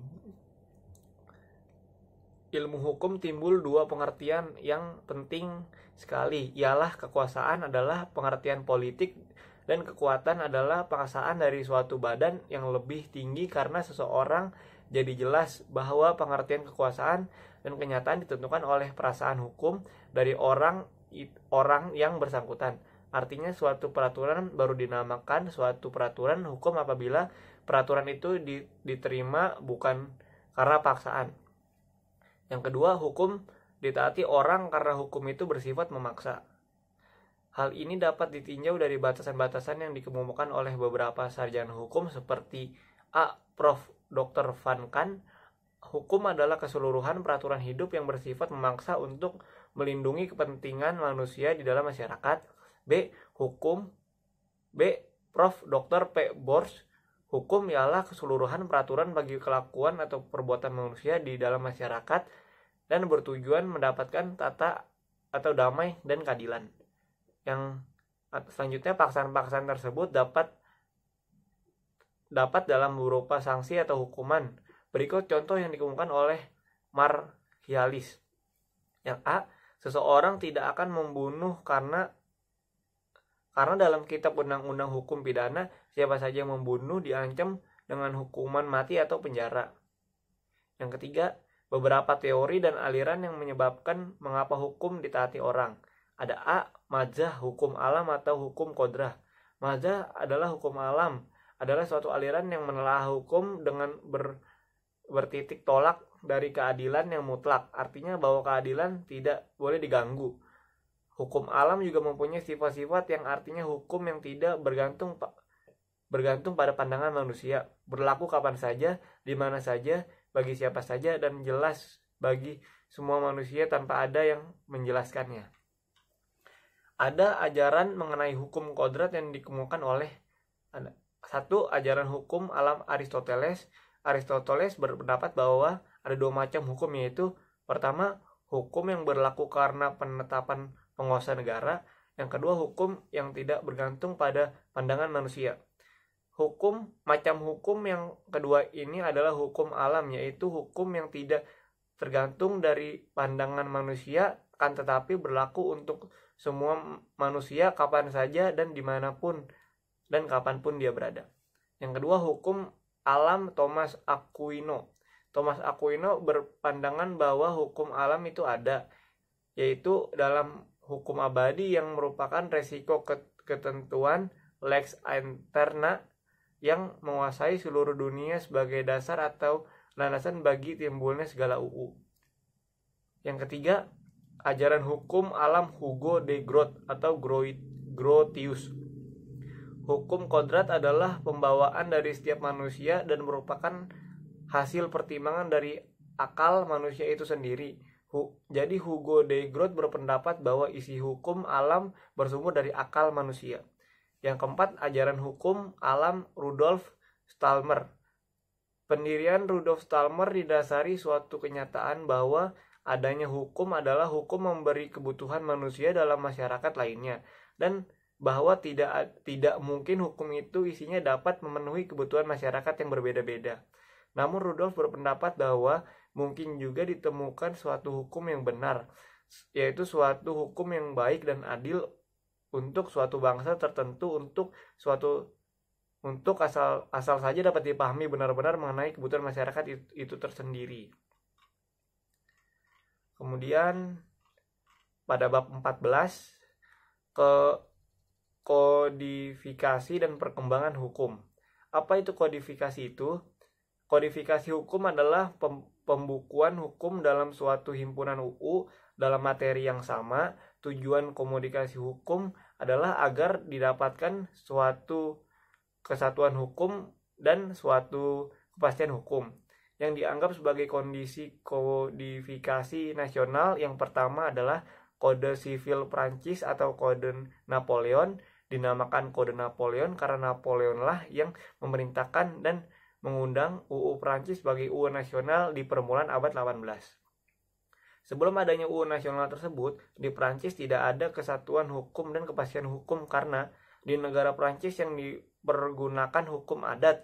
Ilmu hukum timbul dua pengertian yang penting sekali, ialah kekuasaan adalah pengertian politik dan kekuatan adalah paksaan dari suatu badan yang lebih tinggi, karena seseorang jadi jelas bahwa pengertian kekuasaan dan kenyataan ditentukan oleh perasaan hukum dari orang yang bersangkutan. Artinya suatu peraturan baru dinamakan suatu peraturan hukum apabila peraturan itu diterima bukan karena paksaan. Yang kedua, hukum ditaati orang karena hukum itu bersifat memaksa. Hal ini dapat ditinjau dari batasan-batasan yang dikemukakan oleh beberapa sarjana hukum seperti A. Prof. Dr. Van Kan. Hukum adalah keseluruhan peraturan hidup yang bersifat memaksa untuk melindungi kepentingan manusia di dalam masyarakat. B. Prof. Dr. P. Bors. Hukum ialah keseluruhan peraturan bagi kelakuan atau perbuatan manusia di dalam masyarakat dan bertujuan mendapatkan tata atau damai dan keadilan. Yang selanjutnya, paksaan-paksaan tersebut dapat dalam berupa sanksi atau hukuman. Berikut contoh yang dikemukakan oleh Marhialis. Yang A. Seseorang tidak akan membunuh karena dalam kitab undang-undang hukum pidana, siapa saja yang membunuh diancam dengan hukuman mati atau penjara. Yang ketiga, beberapa teori dan aliran yang menyebabkan mengapa hukum ditaati orang. Ada A. Mazhab hukum alam atau hukum kodrah. Mazhab adalah hukum alam, adalah suatu aliran yang menelaah hukum dengan bertitik tolak dari keadilan yang mutlak, artinya bahwa keadilan tidak boleh diganggu. Hukum alam juga mempunyai sifat-sifat yang artinya hukum yang tidak bergantung pada pandangan manusia, berlaku kapan saja, di mana saja, bagi siapa saja, dan jelas bagi semua manusia tanpa ada yang menjelaskannya. Ada ajaran mengenai hukum kodrat yang dikemukakan oleh 1. Ajaran hukum alam Aristoteles. Aristoteles berpendapat bahwa ada dua macam hukum, yaitu pertama, hukum yang berlaku karena penetapan penguasa negara. Yang kedua, hukum yang tidak bergantung pada pandangan manusia. Macam hukum yang kedua ini adalah hukum alam, yaitu hukum yang tidak tergantung dari pandangan manusia, kan tetapi berlaku untuk semua manusia kapan saja dan dimanapun dan kapanpun dia berada. Yang kedua, hukum alam Thomas Aquino. Thomas Aquino berpandangan bahwa hukum alam itu ada, yaitu dalam hukum abadi yang merupakan resiko ketentuan lex aeterna yang menguasai seluruh dunia sebagai dasar atau landasan bagi timbulnya segala UU. Yang ketiga, ajaran hukum alam Hugo de Groot atau Grotius. Hukum kodrat adalah pembawaan dari setiap manusia dan merupakan hasil pertimbangan dari akal manusia itu sendiri. Jadi Hugo de Groot berpendapat bahwa isi hukum alam bersumber dari akal manusia. Yang keempat, ajaran hukum alam Rudolf Stalmer. Pendirian Rudolf Stalmer didasari suatu kenyataan bahwa adanya hukum adalah hukum memberi kebutuhan manusia dalam masyarakat lainnya, dan bahwa tidak mungkin hukum itu isinya dapat memenuhi kebutuhan masyarakat yang berbeda-beda. Namun Rudolf berpendapat bahwa mungkin juga ditemukan suatu hukum yang benar, yaitu suatu hukum yang baik dan adil untuk suatu bangsa tertentu, untuk asal saja dapat dipahami benar-benar mengenai kebutuhan masyarakat itu tersendiri. Kemudian pada bab 14 kodifikasi dan perkembangan hukum. Apa itu kodifikasi itu? Kodifikasi hukum adalah pembukuan hukum dalam suatu himpunan UU dalam materi yang sama. Tujuan komunikasi hukum adalah agar didapatkan suatu kesatuan hukum dan suatu kepastian hukum yang dianggap sebagai kondisi kodifikasi nasional. Yang pertama adalah Kode Sivil Prancis atau Kode Napoleon. Dinamakan Kode Napoleon karena Napoleonlah yang memerintahkan dan mengundang UU Prancis sebagai UU nasional di permulaan abad 18. Sebelum adanya UU nasional tersebut, di Prancis tidak ada kesatuan hukum dan kepastian hukum karena di negara Prancis yang dipergunakan hukum adat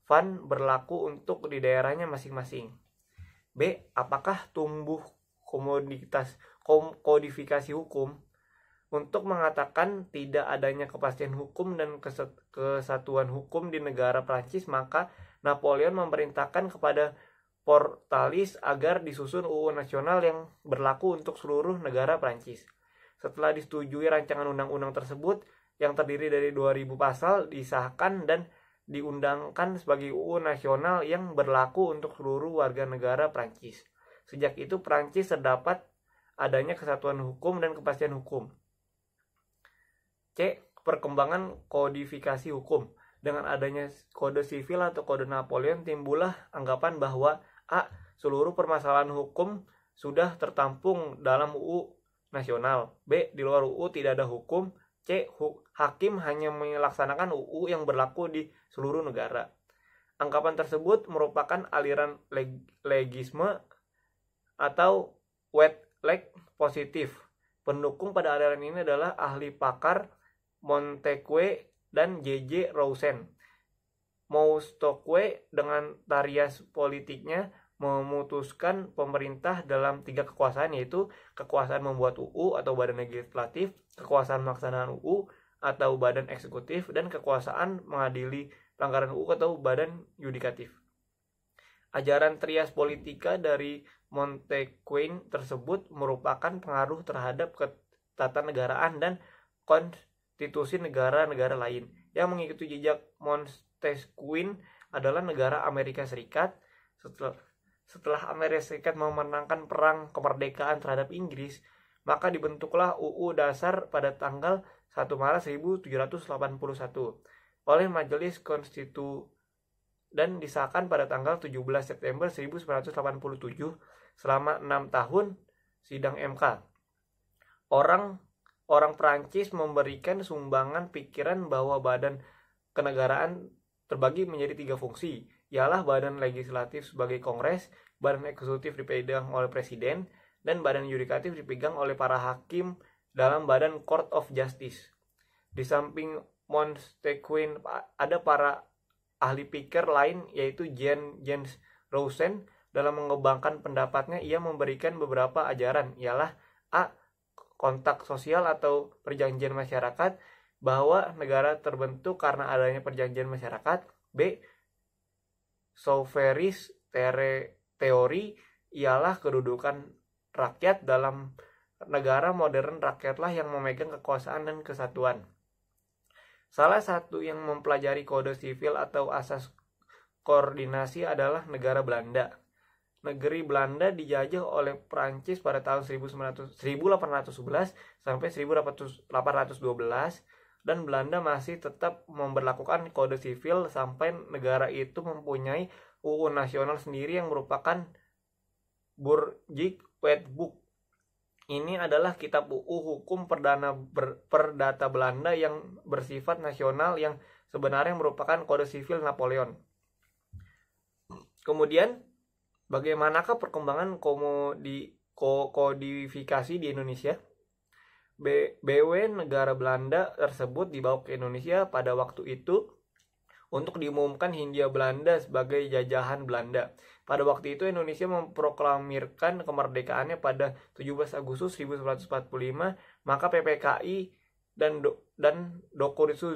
Van berlaku untuk di daerahnya masing-masing. B. Apakah tumbuh kodifikasi hukum? Untuk mengatakan tidak adanya kepastian hukum dan kesatuan hukum di negara Prancis, maka Napoleon memerintahkan kepada Portalis agar disusun UU nasional yang berlaku untuk seluruh negara Prancis. Setelah disetujui rancangan undang-undang tersebut yang terdiri dari 2000 pasal, disahkan dan diundangkan sebagai UU nasional yang berlaku untuk seluruh warga negara Prancis. Sejak itu Prancis terdapat adanya kesatuan hukum dan kepastian hukum. C. Perkembangan kodifikasi hukum. Dengan adanya kode sivil atau kode Napoleon, timbullah anggapan bahwa A. Seluruh permasalahan hukum sudah tertampung dalam UU nasional. B. Di luar UU tidak ada hukum. C. Hakim hanya melaksanakan UU yang berlaku di seluruh negara. Anggapan tersebut merupakan aliran legisme atau wet leg positif. Pendukung pada aliran ini adalah ahli pakar Montesquieu dan J.J. Rousseau. Montesquieu dengan tarias politiknya memutuskan pemerintah dalam 3 kekuasaan, yaitu kekuasaan membuat UU atau badan legislatif, kekuasaan melaksanakan UU atau badan eksekutif, dan kekuasaan mengadili pelanggaran UU atau badan yudikatif. Ajaran trias politika dari Montesquieu tersebut merupakan pengaruh terhadap ketatanegaraan dan konstitusi negara-negara lain. Yang mengikuti jejak Montesquieu adalah negara Amerika Serikat. Setelah Amerika Serikat memenangkan perang kemerdekaan terhadap Inggris, maka dibentuklah UU Dasar pada tanggal 1 Maret 1781 oleh Majelis Konstitusi dan disahkan pada tanggal 17 September 1987 selama 6 tahun sidang MK. Orang Prancis memberikan sumbangan pikiran bahwa badan kenegaraan terbagi menjadi 3 fungsi, ialah badan legislatif sebagai Kongres, badan eksekutif dipegang oleh Presiden, dan badan yudikatif dipegang oleh para hakim dalam badan Court of Justice. Di samping Montesquieu ada para ahli pikir lain, yaitu James Rousseau. Dalam mengembangkan pendapatnya, ia memberikan beberapa ajaran, ialah A. Kontak sosial atau perjanjian masyarakat, bahwa negara terbentuk karena adanya perjanjian masyarakat. B. Sauveris teori, ialah kedudukan rakyat dalam negara modern rakyatlah yang memegang kekuasaan dan kesatuan. Salah satu yang mempelajari kode sivil atau asas koordinasi adalah negara Belanda. Negeri Belanda dijajah oleh Prancis pada tahun 1811 sampai 1812 dan Belanda masih tetap memberlakukan kode sivil sampai negara itu mempunyai UU nasional sendiri yang merupakan Burgerlijk Wetboek. Ini adalah kitab UU hukum perdata Belanda yang bersifat nasional yang sebenarnya merupakan kode sivil Napoleon. Kemudian, bagaimanakah perkembangan kodifikasi di Indonesia? BW negara Belanda tersebut dibawa ke Indonesia pada waktu itu untuk diumumkan Hindia Belanda sebagai jajahan Belanda. Pada waktu itu Indonesia memproklamirkan kemerdekaannya pada 17 Agustus 1945, maka PPKI dan Dokuritsu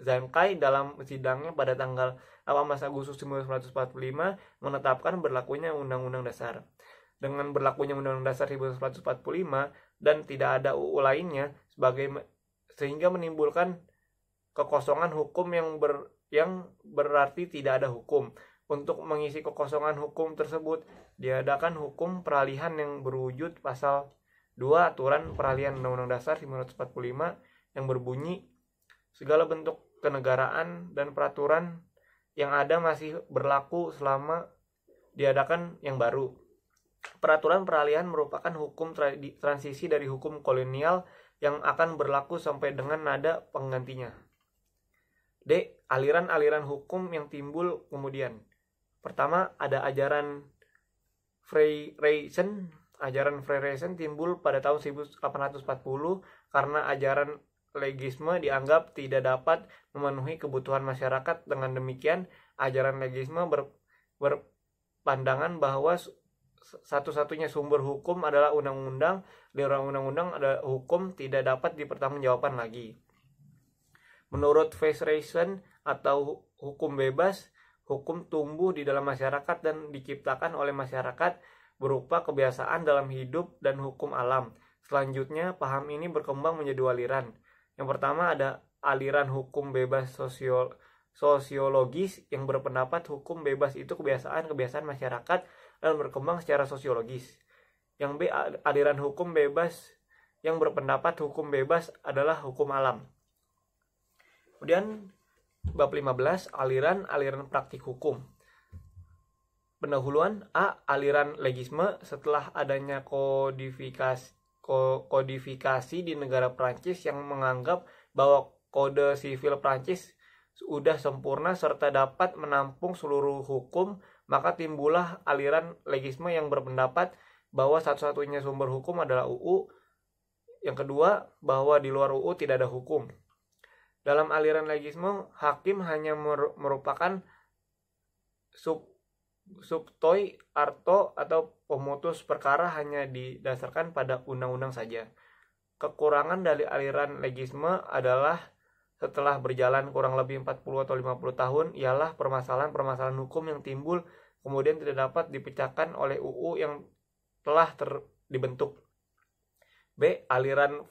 Zankai dalam sidangnya pada tanggal 18 Agustus 1945 menetapkan berlakunya Undang-Undang Dasar. Dengan berlakunya Undang-Undang Dasar 1945 dan tidak ada UU lainnya sehingga menimbulkan kekosongan hukum yang berarti tidak ada hukum. Untuk mengisi kekosongan hukum tersebut diadakan hukum peralihan yang berwujud pasal 2 aturan peralihan Undang-Undang Dasar 1945 yang berbunyi segala bentuk kenegaraan dan peraturan yang ada masih berlaku selama diadakan yang baru. Peraturan peralihan merupakan hukum transisi dari hukum kolonial yang akan berlaku sampai dengan nada penggantinya. D. Aliran-aliran hukum yang timbul kemudian. Pertama, ada ajaran Freemason. Ajaran Freemason timbul pada tahun 1840 karena ajaran legisme dianggap tidak dapat memenuhi kebutuhan masyarakat. Dengan demikian, ajaran legisme berpandangan bahwa satu-satunya sumber hukum adalah undang-undang. Di undang-undang ada hukum tidak dapat dipertanggungjawabkan lagi. Menurut Freemason atau hukum bebas, hukum tumbuh di dalam masyarakat dan diciptakan oleh masyarakat berupa kebiasaan dalam hidup dan hukum alam. Selanjutnya, paham ini berkembang menjadi dua aliran. Yang pertama ada aliran hukum bebas sosiologis yang berpendapat hukum bebas itu kebiasaan masyarakat dan berkembang secara sosiologis. Yang B, aliran hukum bebas yang berpendapat hukum bebas adalah hukum alam. Kemudian bab 15, aliran praktik hukum. Pendahuluan A. Aliran legisme. Setelah adanya kodifikasi di negara Prancis yang menganggap bahwa kode sivil Prancis sudah sempurna serta dapat menampung seluruh hukum, maka timbullah aliran legisme yang berpendapat bahwa satu-satunya sumber hukum adalah UU. Yang kedua, bahwa di luar UU tidak ada hukum. Dalam aliran legisme, hakim hanya merupakan subtoi arto atau pemutus perkara hanya didasarkan pada undang-undang saja. Kekurangan dari aliran legisme adalah setelah berjalan kurang lebih 40 atau 50 tahun ialah permasalahan-permasalahan hukum yang timbul kemudian tidak dapat dipecahkan oleh UU yang telah dibentuk. B. Aliran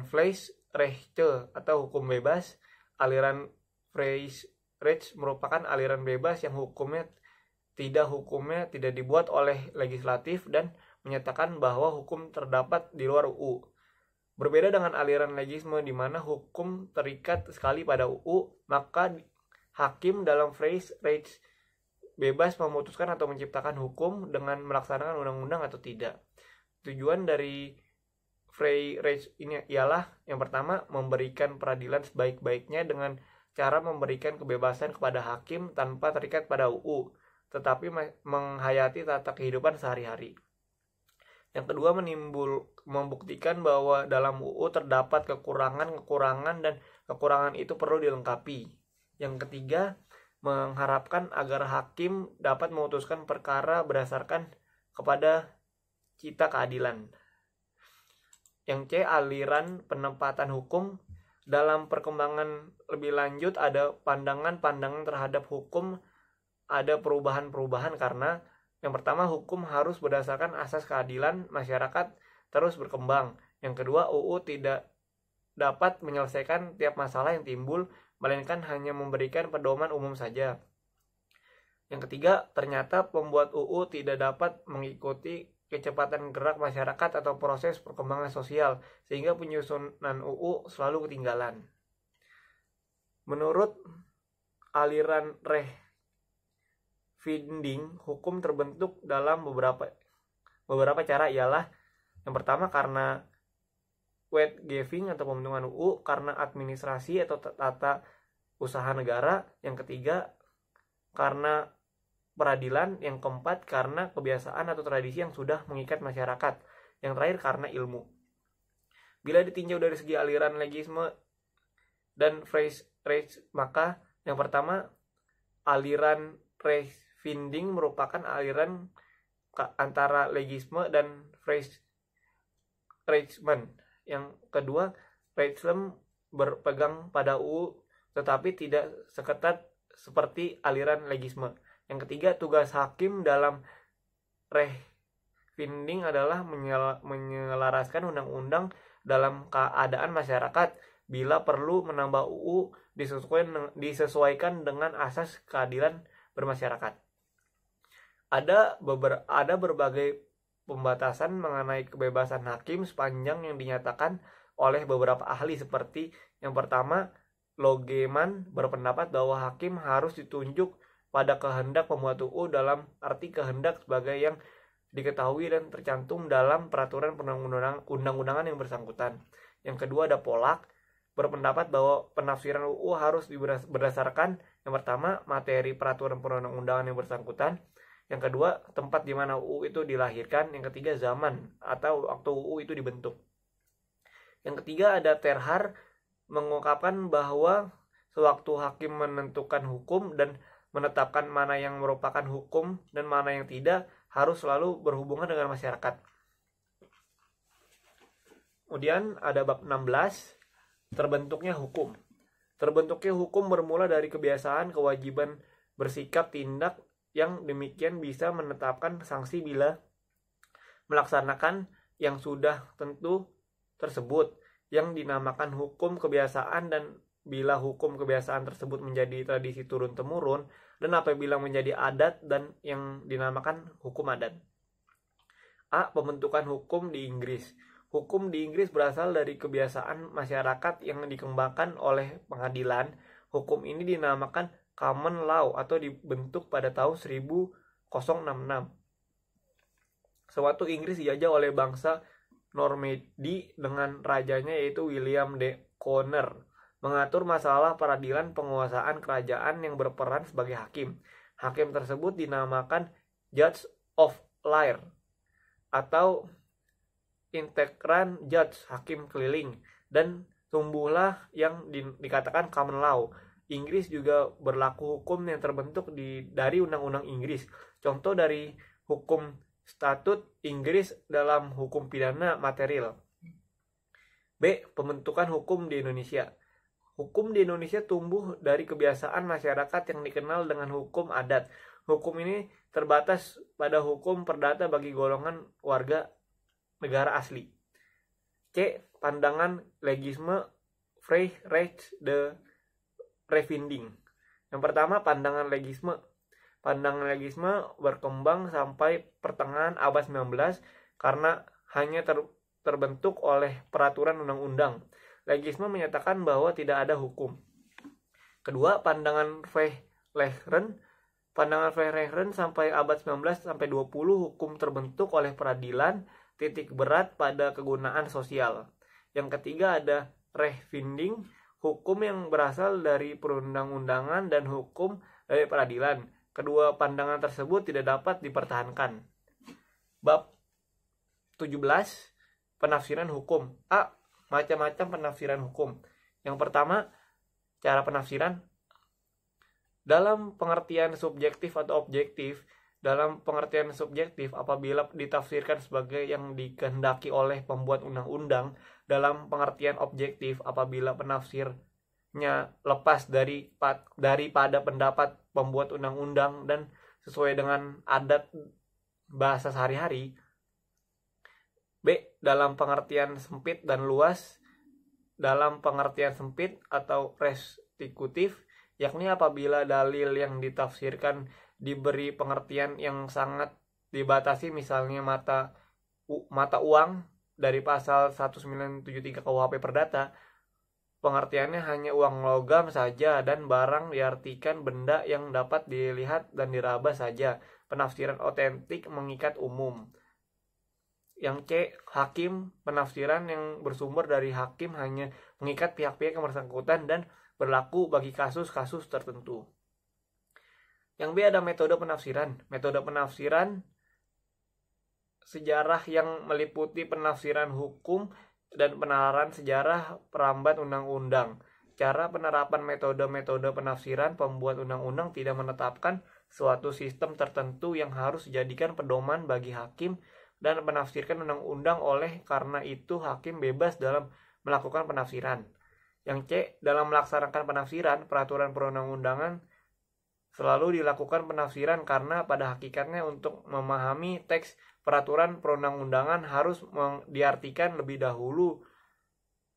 Fleischrechte atau hukum bebas. Aliran Fleischrecht merupakan aliran bebas yang hukumnya tidak dibuat oleh legislatif dan menyatakan bahwa hukum terdapat di luar UU. Berbeda dengan aliran legisme di mana hukum terikat sekali pada UU, maka hakim dalam Fleischrecht bebas memutuskan atau menciptakan hukum dengan melaksanakan undang-undang atau tidak. Tujuan dari Fleischrecht ini ialah yang pertama memberikan peradilan sebaik-baiknya dengan cara memberikan kebebasan kepada hakim tanpa terikat pada UU, tetapi menghayati tata kehidupan sehari-hari. Yang kedua, membuktikan bahwa dalam UU terdapat kekurangan dan kekurangan itu perlu dilengkapi. Yang ketiga, mengharapkan agar hakim dapat memutuskan perkara berdasarkan kepada cita keadilan. Yang C, aliran penempatan hukum. Dalam perkembangan lebih lanjut ada pandangan-pandangan terhadap hukum, ada perubahan-perubahan karena Yang pertama, hukum harus berdasarkan asas keadilan masyarakat terus berkembang. Yang kedua, UU tidak dapat menyelesaikan tiap masalah yang timbul, melainkan hanya memberikan pedoman umum saja. Yang ketiga, ternyata pembuat UU tidak dapat mengikuti kecepatan gerak masyarakat atau proses perkembangan sosial, sehingga penyusunan UU selalu ketinggalan. Menurut aliran Refinding, hukum terbentuk dalam beberapa cara, ialah yang pertama karena weight giving atau pembentukan UU, karena administrasi atau tata usaha negara. Yang ketiga karena peradilan. Yang keempat karena kebiasaan atau tradisi yang sudah mengikat masyarakat. Yang terakhir karena ilmu. Bila ditinjau dari segi aliran legisme dan phrase maka yang pertama, aliran Refinding merupakan aliran antara legisme dan Freisman. Yang kedua, Freisman berpegang pada UU tetapi tidak seketat seperti aliran legisme. Yang ketiga, tugas hakim dalam Refinding adalah menyelaraskan undang-undang dalam keadaan masyarakat. Bila perlu menambah UU disesuaikan dengan asas keadilan bermasyarakat. Ada berbagai pembatasan mengenai kebebasan hakim sepanjang yang dinyatakan oleh beberapa ahli, seperti yang pertama, Logeman berpendapat bahwa hakim harus ditunjuk pada kehendak pembuat UU dalam arti kehendak sebagai yang diketahui dan tercantum dalam peraturan undang-undangan yang bersangkutan. Yang kedua, ada Polak berpendapat bahwa penafsiran UU harus berdasarkan yang pertama, materi peraturan perundang-undangan yang bersangkutan. Yang kedua, tempat di mana UU itu dilahirkan. Yang ketiga, zaman atau waktu UU itu dibentuk. Yang ketiga, ada Terhar mengungkapkan bahwa sewaktu hakim menentukan hukum dan menetapkan mana yang merupakan hukum dan mana yang tidak, harus selalu berhubungan dengan masyarakat. Kemudian ada bab 16, terbentuknya hukum. Terbentuknya hukum bermula dari kebiasaan kewajiban bersikap tindak yang demikian bisa menetapkan sanksi bila melaksanakan yang sudah tentu tersebut, yang dinamakan hukum kebiasaan. Dan bila hukum kebiasaan tersebut menjadi tradisi turun-temurun, dan apabila menjadi adat, dan yang dinamakan hukum adat. A. Pembentukan hukum di Inggris. Hukum di Inggris berasal dari kebiasaan masyarakat yang dikembangkan oleh pengadilan. Hukum ini dinamakan common law atau dibentuk pada tahun 1066. Sewaktu Inggris dijajah oleh bangsa Normandy dengan rajanya yaitu William de Conner, mengatur masalah peradilan penguasaan kerajaan yang berperan sebagai hakim. Hakim tersebut dinamakan Judge of Lyre atau integran judge, hakim keliling, dan tumbuhlah yang dikatakan common law. Inggris juga berlaku hukum yang terbentuk dari undang-undang Inggris. Contoh dari hukum statut Inggris dalam hukum pidana material. B. Pembentukan hukum di Indonesia. Hukum di Indonesia tumbuh dari kebiasaan masyarakat yang dikenal dengan hukum adat. Hukum ini terbatas pada hukum perdata bagi golongan warga negara asli. C. Pandangan legisme Vrijrecht de Refinding. Yang pertama, pandangan legisme. Pandangan legisme berkembang sampai pertengahan abad 19 karena hanya terbentuk oleh peraturan undang-undang. Legisme menyatakan bahwa tidak ada hukum. Kedua, pandangan Vrijrecht. Pandangan Vrijrecht sampai abad 19 sampai 20 hukum terbentuk oleh peradilan, titik berat pada kegunaan sosial. Yang ketiga ada Refinding, hukum yang berasal dari perundang-undangan dan hukum dari peradilan. Kedua pandangan tersebut tidak dapat dipertahankan. Bab 17, penafsiran hukum. A. Macam-macam penafsiran hukum. Yang pertama, cara penafsiran dalam pengertian subjektif atau objektif. Dalam pengertian subjektif, apabila ditafsirkan sebagai yang dikehendaki oleh pembuat undang-undang. Dalam pengertian objektif, apabila penafsirnya lepas daripada pendapat pembuat undang-undang dan sesuai dengan adat bahasa sehari-hari. B. Dalam pengertian sempit dan luas. Dalam pengertian sempit atau restriktif, yakni apabila dalil yang ditafsirkan diberi pengertian yang sangat dibatasi, misalnya mata uang dari pasal 1973 KUHP Perdata, pengertiannya hanya uang logam saja dan barang diartikan benda yang dapat dilihat dan diraba saja. Penafsiran otentik mengikat umum. Yang C. Hakim, penafsiran yang bersumber dari hakim hanya mengikat pihak-pihak yang bersangkutan dan berlaku bagi kasus-kasus tertentu. Yang B ada metode penafsiran. Metode penafsiran sejarah yang meliputi penafsiran hukum dan penalaran sejarah perambat undang-undang. Cara penerapan metode-metode penafsiran pembuat undang-undang tidak menetapkan suatu sistem tertentu yang harus dijadikan pedoman bagi hakim dan menafsirkan undang-undang, oleh karena itu hakim bebas dalam melakukan penafsiran. Yang C. Dalam melaksanakan penafsiran peraturan perundang-undangan selalu dilakukan penafsiran karena pada hakikatnya untuk memahami teks peraturan perundang-undangan harus diartikan lebih dahulu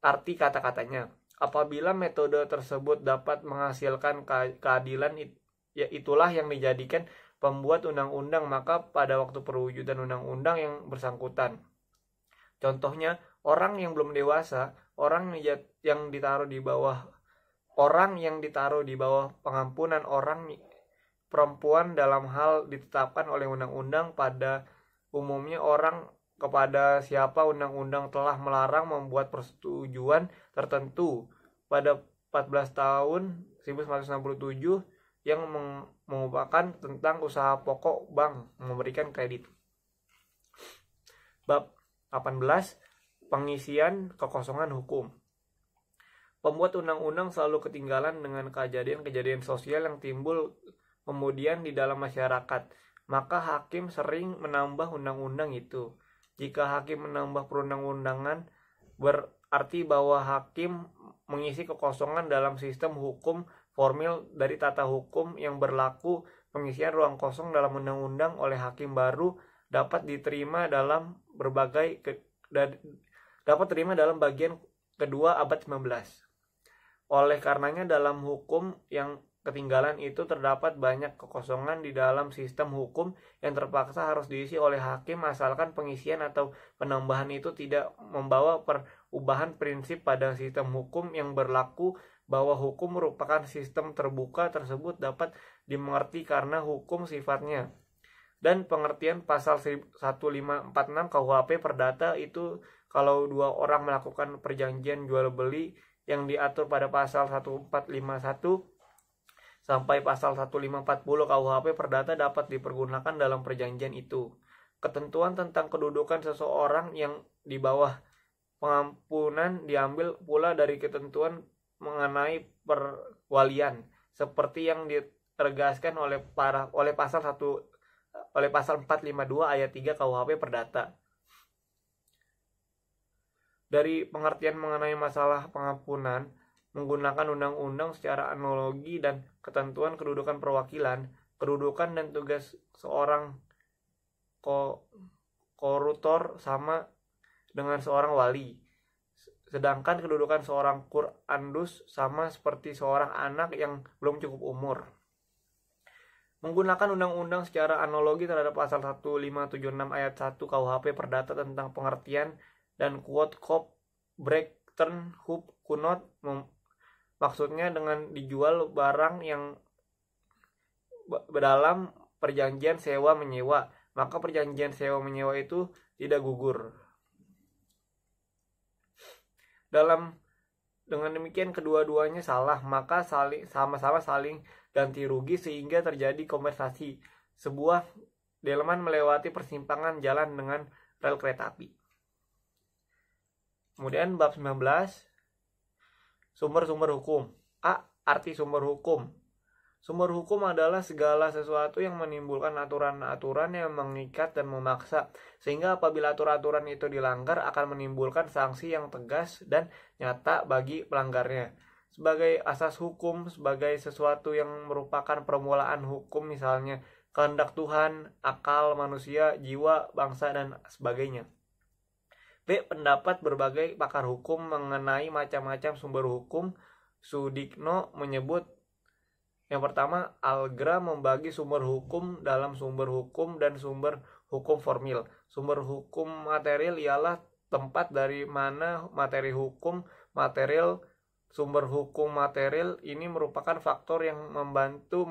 arti kata-katanya. Apabila metode tersebut dapat menghasilkan keadilan, ya itulah yang dijadikan pembuat undang-undang maka pada waktu perwujudan undang-undang yang bersangkutan. Contohnya, orang yang belum dewasa, orang yang ditaruh di bawah pengampunan orang perempuan dalam hal ditetapkan oleh undang-undang. Pada umumnya orang kepada siapa undang-undang telah melarang membuat persetujuan tertentu pada 14 tahun 1967 yang mengubahkan tentang usaha pokok bank memberikan kredit. Bab 18. Pengisian kekosongan hukum. Pembuat undang-undang selalu ketinggalan dengan kejadian-kejadian sosial yang timbul kemudian di dalam masyarakat, maka hakim sering menambah undang-undang itu. Jika hakim menambah perundang-undangan, berarti bahwa hakim mengisi kekosongan dalam sistem hukum formil dari tata hukum yang berlaku. Pengisian ruang kosong dalam undang-undang oleh hakim baru dapat diterima dalam bagian kedua abad 19. Oleh karenanya dalam hukum yang ketinggalan itu terdapat banyak kekosongan di dalam sistem hukum yang terpaksa harus diisi oleh hakim asalkan pengisian atau penambahan itu tidak membawa perubahan prinsip pada sistem hukum yang berlaku, bahwa hukum merupakan sistem terbuka tersebut dapat dimengerti karena hukum sifatnya. Dan pengertian pasal 1546 KUHP Perdata itu kalau dua orang melakukan perjanjian jual beli yang diatur pada pasal 1451 sampai pasal 1540 KUHP Perdata dapat dipergunakan dalam perjanjian itu. Ketentuan tentang kedudukan seseorang yang di bawah pengampunan diambil pula dari ketentuan mengenai perwalian, seperti yang ditegaskan oleh pasal 452 ayat 3 KUHP Perdata. Dari pengertian mengenai masalah pengampunan menggunakan undang-undang secara analogi dan ketentuan kedudukan perwakilan, kedudukan dan tugas seorang korutor sama dengan seorang wali. Sedangkan kedudukan seorang Qur'andus sama seperti seorang anak yang belum cukup umur. Menggunakan undang-undang secara analogi terhadap pasal 1576 ayat 1 KUHP Perdata tentang pengertian dan quote kop breakten hub kunot, maksudnya dengan dijual barang yang dalam perjanjian sewa menyewa, maka perjanjian sewa menyewa itu tidak gugur. Dengan demikian kedua-duanya salah, maka sama-sama saling ganti rugi sehingga terjadi kompensasi. Sebuah delman melewati persimpangan jalan dengan rel kereta api. Kemudian bab 19. Sumber-sumber hukum. A. Arti sumber hukum. Sumber hukum adalah segala sesuatu yang menimbulkan aturan-aturan yang mengikat dan memaksa, sehingga apabila aturan-aturan itu dilanggar akan menimbulkan sanksi yang tegas dan nyata bagi pelanggarnya. Sebagai asas hukum, sebagai sesuatu yang merupakan permulaan hukum, misalnya kehendak Tuhan, akal manusia, jiwa, bangsa, dan sebagainya. B. Pendapat berbagai pakar hukum mengenai macam-macam sumber hukum. Sudikno menyebut yang pertama, Algra membagi sumber hukum dalam sumber hukum dan sumber hukum formil. Sumber hukum material ialah tempat dari mana materi hukum material. Sumber hukum material ini merupakan faktor yang membantu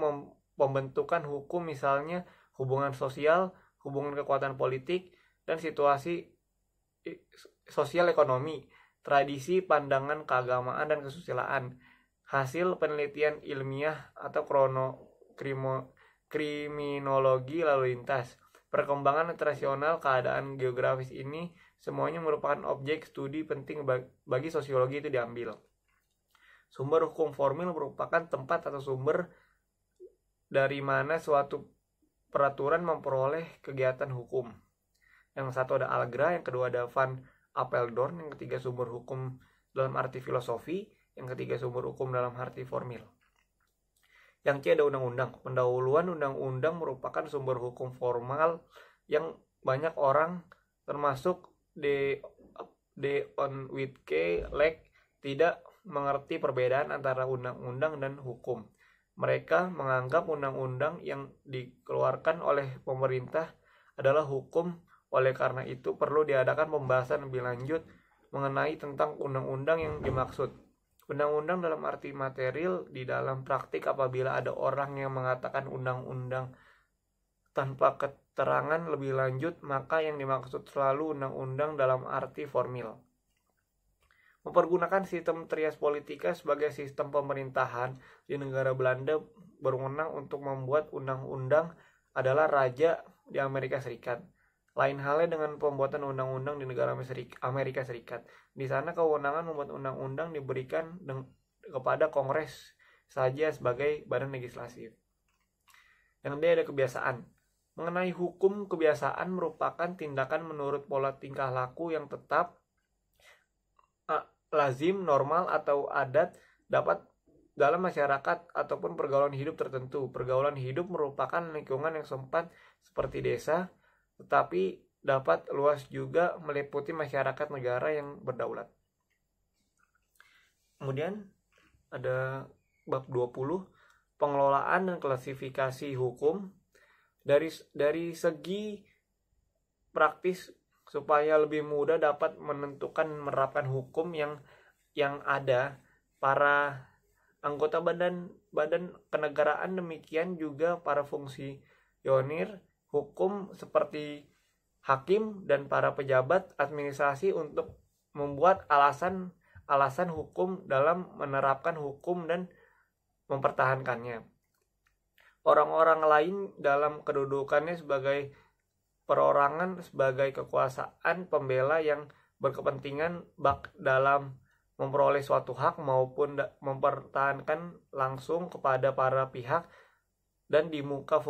pembentukan hukum, misalnya hubungan sosial, hubungan kekuatan politik, dan situasi sosial ekonomi, tradisi, pandangan keagamaan, dan kesusilaan. Hasil penelitian ilmiah atau kriminologi lalu lintas, perkembangan internasional, keadaan geografis ini semuanya merupakan objek studi penting bagi sosiologi itu diambil. Sumber hukum formil merupakan tempat atau sumber dari mana suatu peraturan memperoleh kegiatan hukum. Yang satu ada Algra, yang kedua ada Van Apeldoorn, yang ketiga sumber hukum dalam arti filosofi, yang ketiga sumber hukum dalam arti formil. Yang C ada undang-undang. Pendahuluan undang-undang merupakan sumber hukum formal yang banyak orang termasuk Deon Witke Lek tidak mengerti perbedaan antara undang-undang dan hukum. Mereka menganggap undang-undang yang dikeluarkan oleh pemerintah adalah hukum. Oleh karena itu perlu diadakan pembahasan lebih lanjut mengenai tentang undang-undang yang dimaksud. Undang-undang dalam arti material di dalam praktik apabila ada orang yang mengatakan undang-undang tanpa keterangan lebih lanjut, maka yang dimaksud selalu undang-undang dalam arti formil. Mempergunakan sistem trias politika sebagai sistem pemerintahan di negara Belanda berwenang untuk membuat undang-undang adalah raja di Amerika Serikat. Lain halnya dengan pembuatan undang-undang di negara Amerika Serikat. Di sana kewenangan membuat undang-undang diberikan kepada Kongres saja sebagai badan legislatif. Yang D ada kebiasaan. Mengenai hukum, kebiasaan merupakan tindakan menurut pola tingkah laku yang tetap, lazim, normal, atau adat dapat dalam masyarakat ataupun pergaulan hidup tertentu. Pergaulan hidup merupakan lingkungan yang sempat seperti desa, tetapi dapat luas juga meliputi masyarakat negara yang berdaulat. Kemudian ada bab 20, pengelolaan dan klasifikasi hukum. Dari segi praktis supaya lebih mudah dapat menentukan menerapkan hukum yang ada, para anggota badan kenegaraan, demikian juga para fungsionir hukum seperti hakim dan para pejabat administrasi untuk membuat alasan hukum dalam menerapkan hukum dan mempertahankannya. Orang-orang lain dalam kedudukannya sebagai perorangan, sebagai kekuasaan pembela yang berkepentingan dalam memperoleh suatu hak maupun mempertahankan langsung kepada para pihak, dan di muka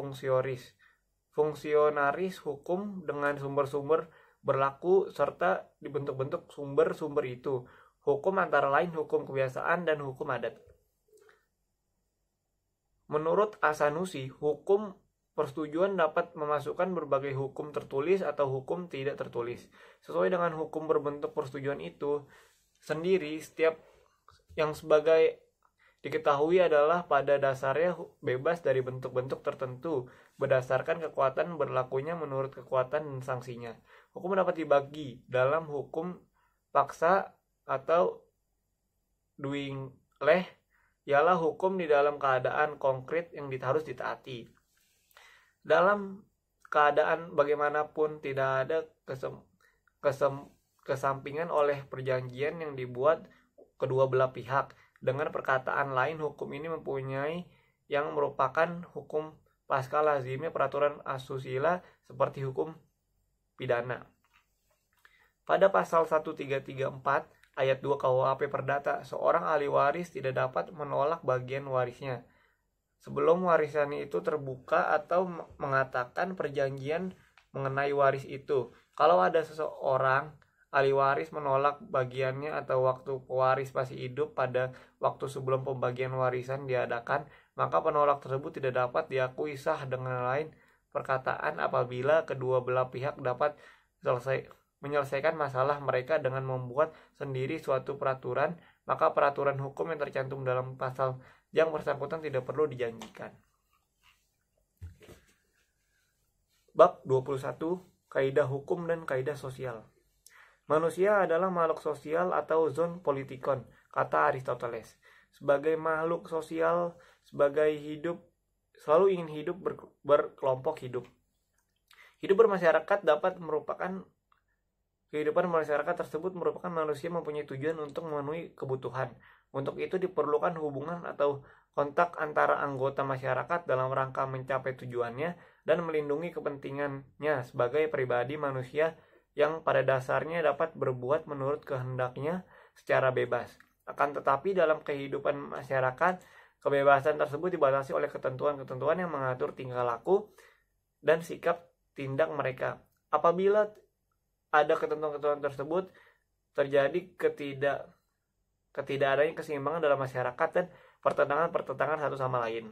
fungsionaris hukum dengan sumber-sumber berlaku serta dibentuk-bentuk sumber-sumber itu. Hukum antara lain hukum kebiasaan dan hukum adat. Menurut Asanusi, hukum persetujuan dapat memasukkan berbagai hukum tertulis atau hukum tidak tertulis. Sesuai dengan hukum berbentuk persetujuan itu sendiri, setiap yang sebagai diketahui adalah pada dasarnya bebas dari bentuk-bentuk tertentu berdasarkan kekuatan berlakunya menurut kekuatan dan sanksinya. Hukum dapat dibagi dalam hukum paksa atau dwingleh, ialah hukum di dalam keadaan konkret yang harus ditaati. Dalam keadaan bagaimanapun tidak ada kesampingan oleh perjanjian yang dibuat kedua belah pihak. Dengan perkataan lain, hukum ini mempunyai yang merupakan hukum pasca lazimnya peraturan asusila seperti hukum pidana. Pada pasal 1334 ayat 2 KUHP Perdata, seorang ahli waris tidak dapat menolak bagian warisnya sebelum warisan itu terbuka atau mengatakan perjanjian mengenai waris itu. Kalau ada seseorang ahli waris menolak bagiannya atau waktu pewaris masih hidup pada waktu sebelum pembagian warisan diadakan, maka penolak tersebut tidak dapat diakui sah dengan lain perkataan apabila kedua belah pihak dapat menyelesaikan masalah mereka dengan membuat sendiri suatu peraturan, maka peraturan hukum yang tercantum dalam pasal yang bersangkutan tidak perlu dijanjikan. Bab 21. Kaidah hukum dan kaidah sosial. Manusia adalah makhluk sosial atau zoon politikon, kata Aristoteles. Sebagai makhluk sosial, selalu ingin hidup berkelompok hidup. Kehidupan masyarakat tersebut merupakan manusia mempunyai tujuan untuk memenuhi kebutuhan. Untuk itu diperlukan hubungan atau kontak antara anggota masyarakat dalam rangka mencapai tujuannya dan melindungi kepentingannya sebagai pribadi manusia yang pada dasarnya dapat berbuat menurut kehendaknya secara bebas. Akan tetapi dalam kehidupan masyarakat, kebebasan tersebut dibatasi oleh ketentuan-ketentuan yang mengatur tingkah laku dan sikap tindak mereka. Apabila ada ketentuan-ketentuan tersebut, terjadi ketidakadanya keseimbangan dalam masyarakat dan pertentangan satu sama lain.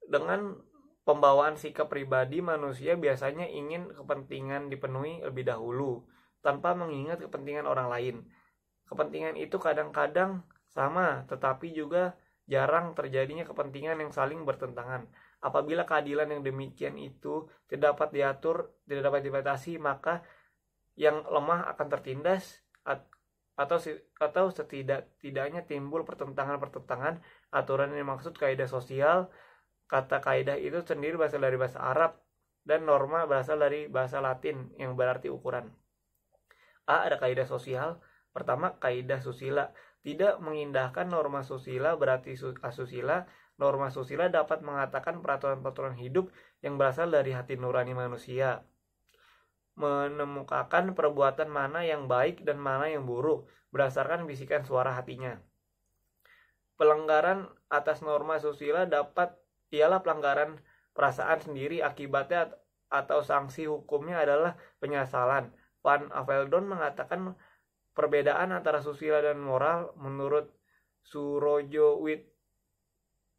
Dengan pembawaan sikap pribadi, manusia biasanya ingin kepentingan dipenuhi lebih dahulu, tanpa mengingat kepentingan orang lain. Kepentingan itu kadang-kadang sama, tetapi juga jarang terjadinya kepentingan yang saling bertentangan. Apabila keadilan yang demikian itu tidak dapat diatur, tidak dapat dibatasi, maka yang lemah akan tertindas atau setidaknya timbul pertentangan aturan yang maksud kaidah sosial. Kata kaidah itu sendiri berasal dari bahasa Arab dan norma berasal dari bahasa Latin yang berarti ukuran. Ada kaidah sosial. Pertama, kaidah susila. Tidak mengindahkan norma susila berarti asusila. Norma susila dapat mengatakan peraturan-peraturan hidup yang berasal dari hati nurani manusia. Menemukan perbuatan mana yang baik dan mana yang buruk berdasarkan bisikan suara hatinya. Pelanggaran atas norma susila ialah pelanggaran perasaan sendiri, akibatnya atau sanksi hukumnya adalah penyesalan. Van Aveldon mengatakan perbedaan antara susila dan moral menurut Surojo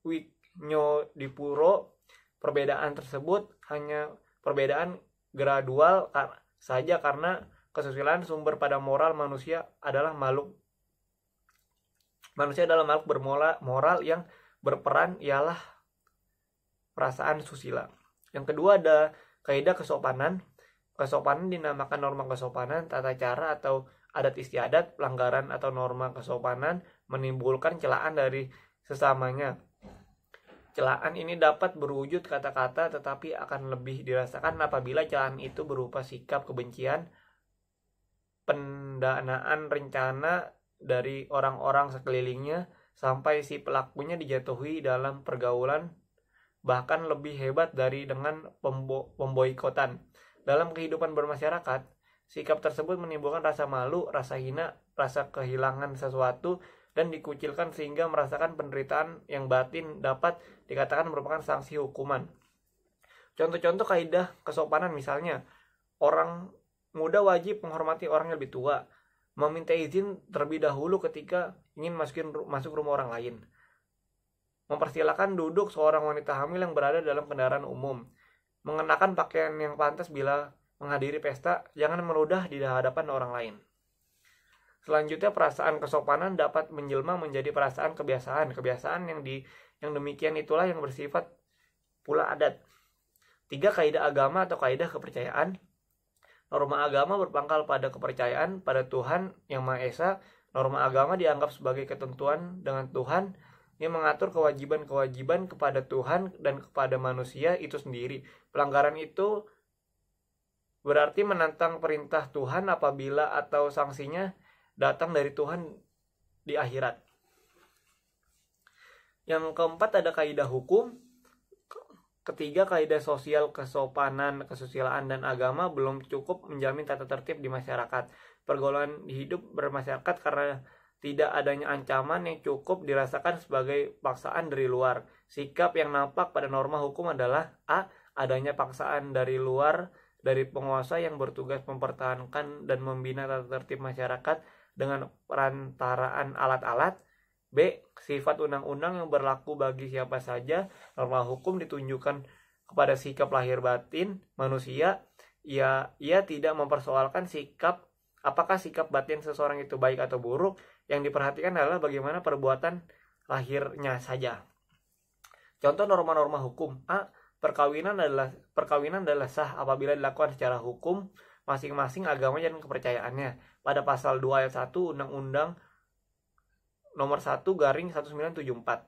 Wignodipuro, perbedaan tersebut hanya perbedaan gradual saja karena kesusilaan sumber pada moral. Manusia adalah makhluk bermoral yang berperan ialah perasaan susila. Yang kedua ada kaidah kesopanan. Kesopanan dinamakan norma kesopanan, tata cara atau adat istiadat. Pelanggaran atau norma kesopanan menimbulkan celaan dari sesamanya. Celaan ini dapat berwujud kata-kata, tetapi akan lebih dirasakan apabila celaan itu berupa sikap kebencian, pendanaan rencana dari orang-orang sekelilingnya, sampai si pelakunya dijatuhi dalam pergaulan, bahkan lebih hebat dari dengan pemboikotan. Dalam kehidupan bermasyarakat, sikap tersebut menimbulkan rasa malu, rasa hina, rasa kehilangan sesuatu, dan dikucilkan sehingga merasakan penderitaan yang batin dapat dikatakan merupakan sanksi hukuman. Contoh-contoh kaidah kesopanan misalnya, orang muda wajib menghormati orang yang lebih tua, meminta izin terlebih dahulu ketika ingin masuk rumah orang lain, mempersilakan duduk seorang wanita hamil yang berada dalam kendaraan umum, mengenakan pakaian yang pantas bila menghadiri pesta, jangan meludah di hadapan orang lain. Selanjutnya, perasaan kesopanan dapat menjelma menjadi perasaan kebiasaan. Kebiasaan yang demikian itulah yang bersifat pula adat. 3. Kaidah agama atau kaidah kepercayaan. Norma agama berpangkal pada kepercayaan pada Tuhan Yang Maha Esa. Norma agama dianggap sebagai ketentuan dengan Tuhan yang mengatur kewajiban-kewajiban kepada Tuhan dan kepada manusia itu sendiri. Pelanggaran itu berarti menantang perintah Tuhan apabila atau sanksinya datang dari Tuhan di akhirat. Yang keempat ada kaidah hukum. Ketiga, kaidah sosial, kesopanan, kesusilaan, dan agama belum cukup menjamin tata tertib di masyarakat. Pergaulan hidup bermasyarakat karena tidak adanya ancaman yang cukup dirasakan sebagai paksaan dari luar. Sikap yang nampak pada norma hukum adalah A. Adanya paksaan dari luar dari penguasa yang bertugas mempertahankan dan membina tata tertib masyarakat dengan perantaraan alat-alat. B. Sifat undang-undang yang berlaku bagi siapa saja. Norma hukum ditunjukkan kepada sikap lahir batin manusia, ia tidak mempersoalkan apakah sikap batin seseorang itu baik atau buruk. Yang diperhatikan adalah bagaimana perbuatan lahirnya saja. Contoh norma-norma hukum. A. Perkawinan adalah sah apabila dilakukan secara hukum masing-masing agama dan kepercayaannya. Pada pasal 2 ayat 1 Undang-Undang nomor 1/1974.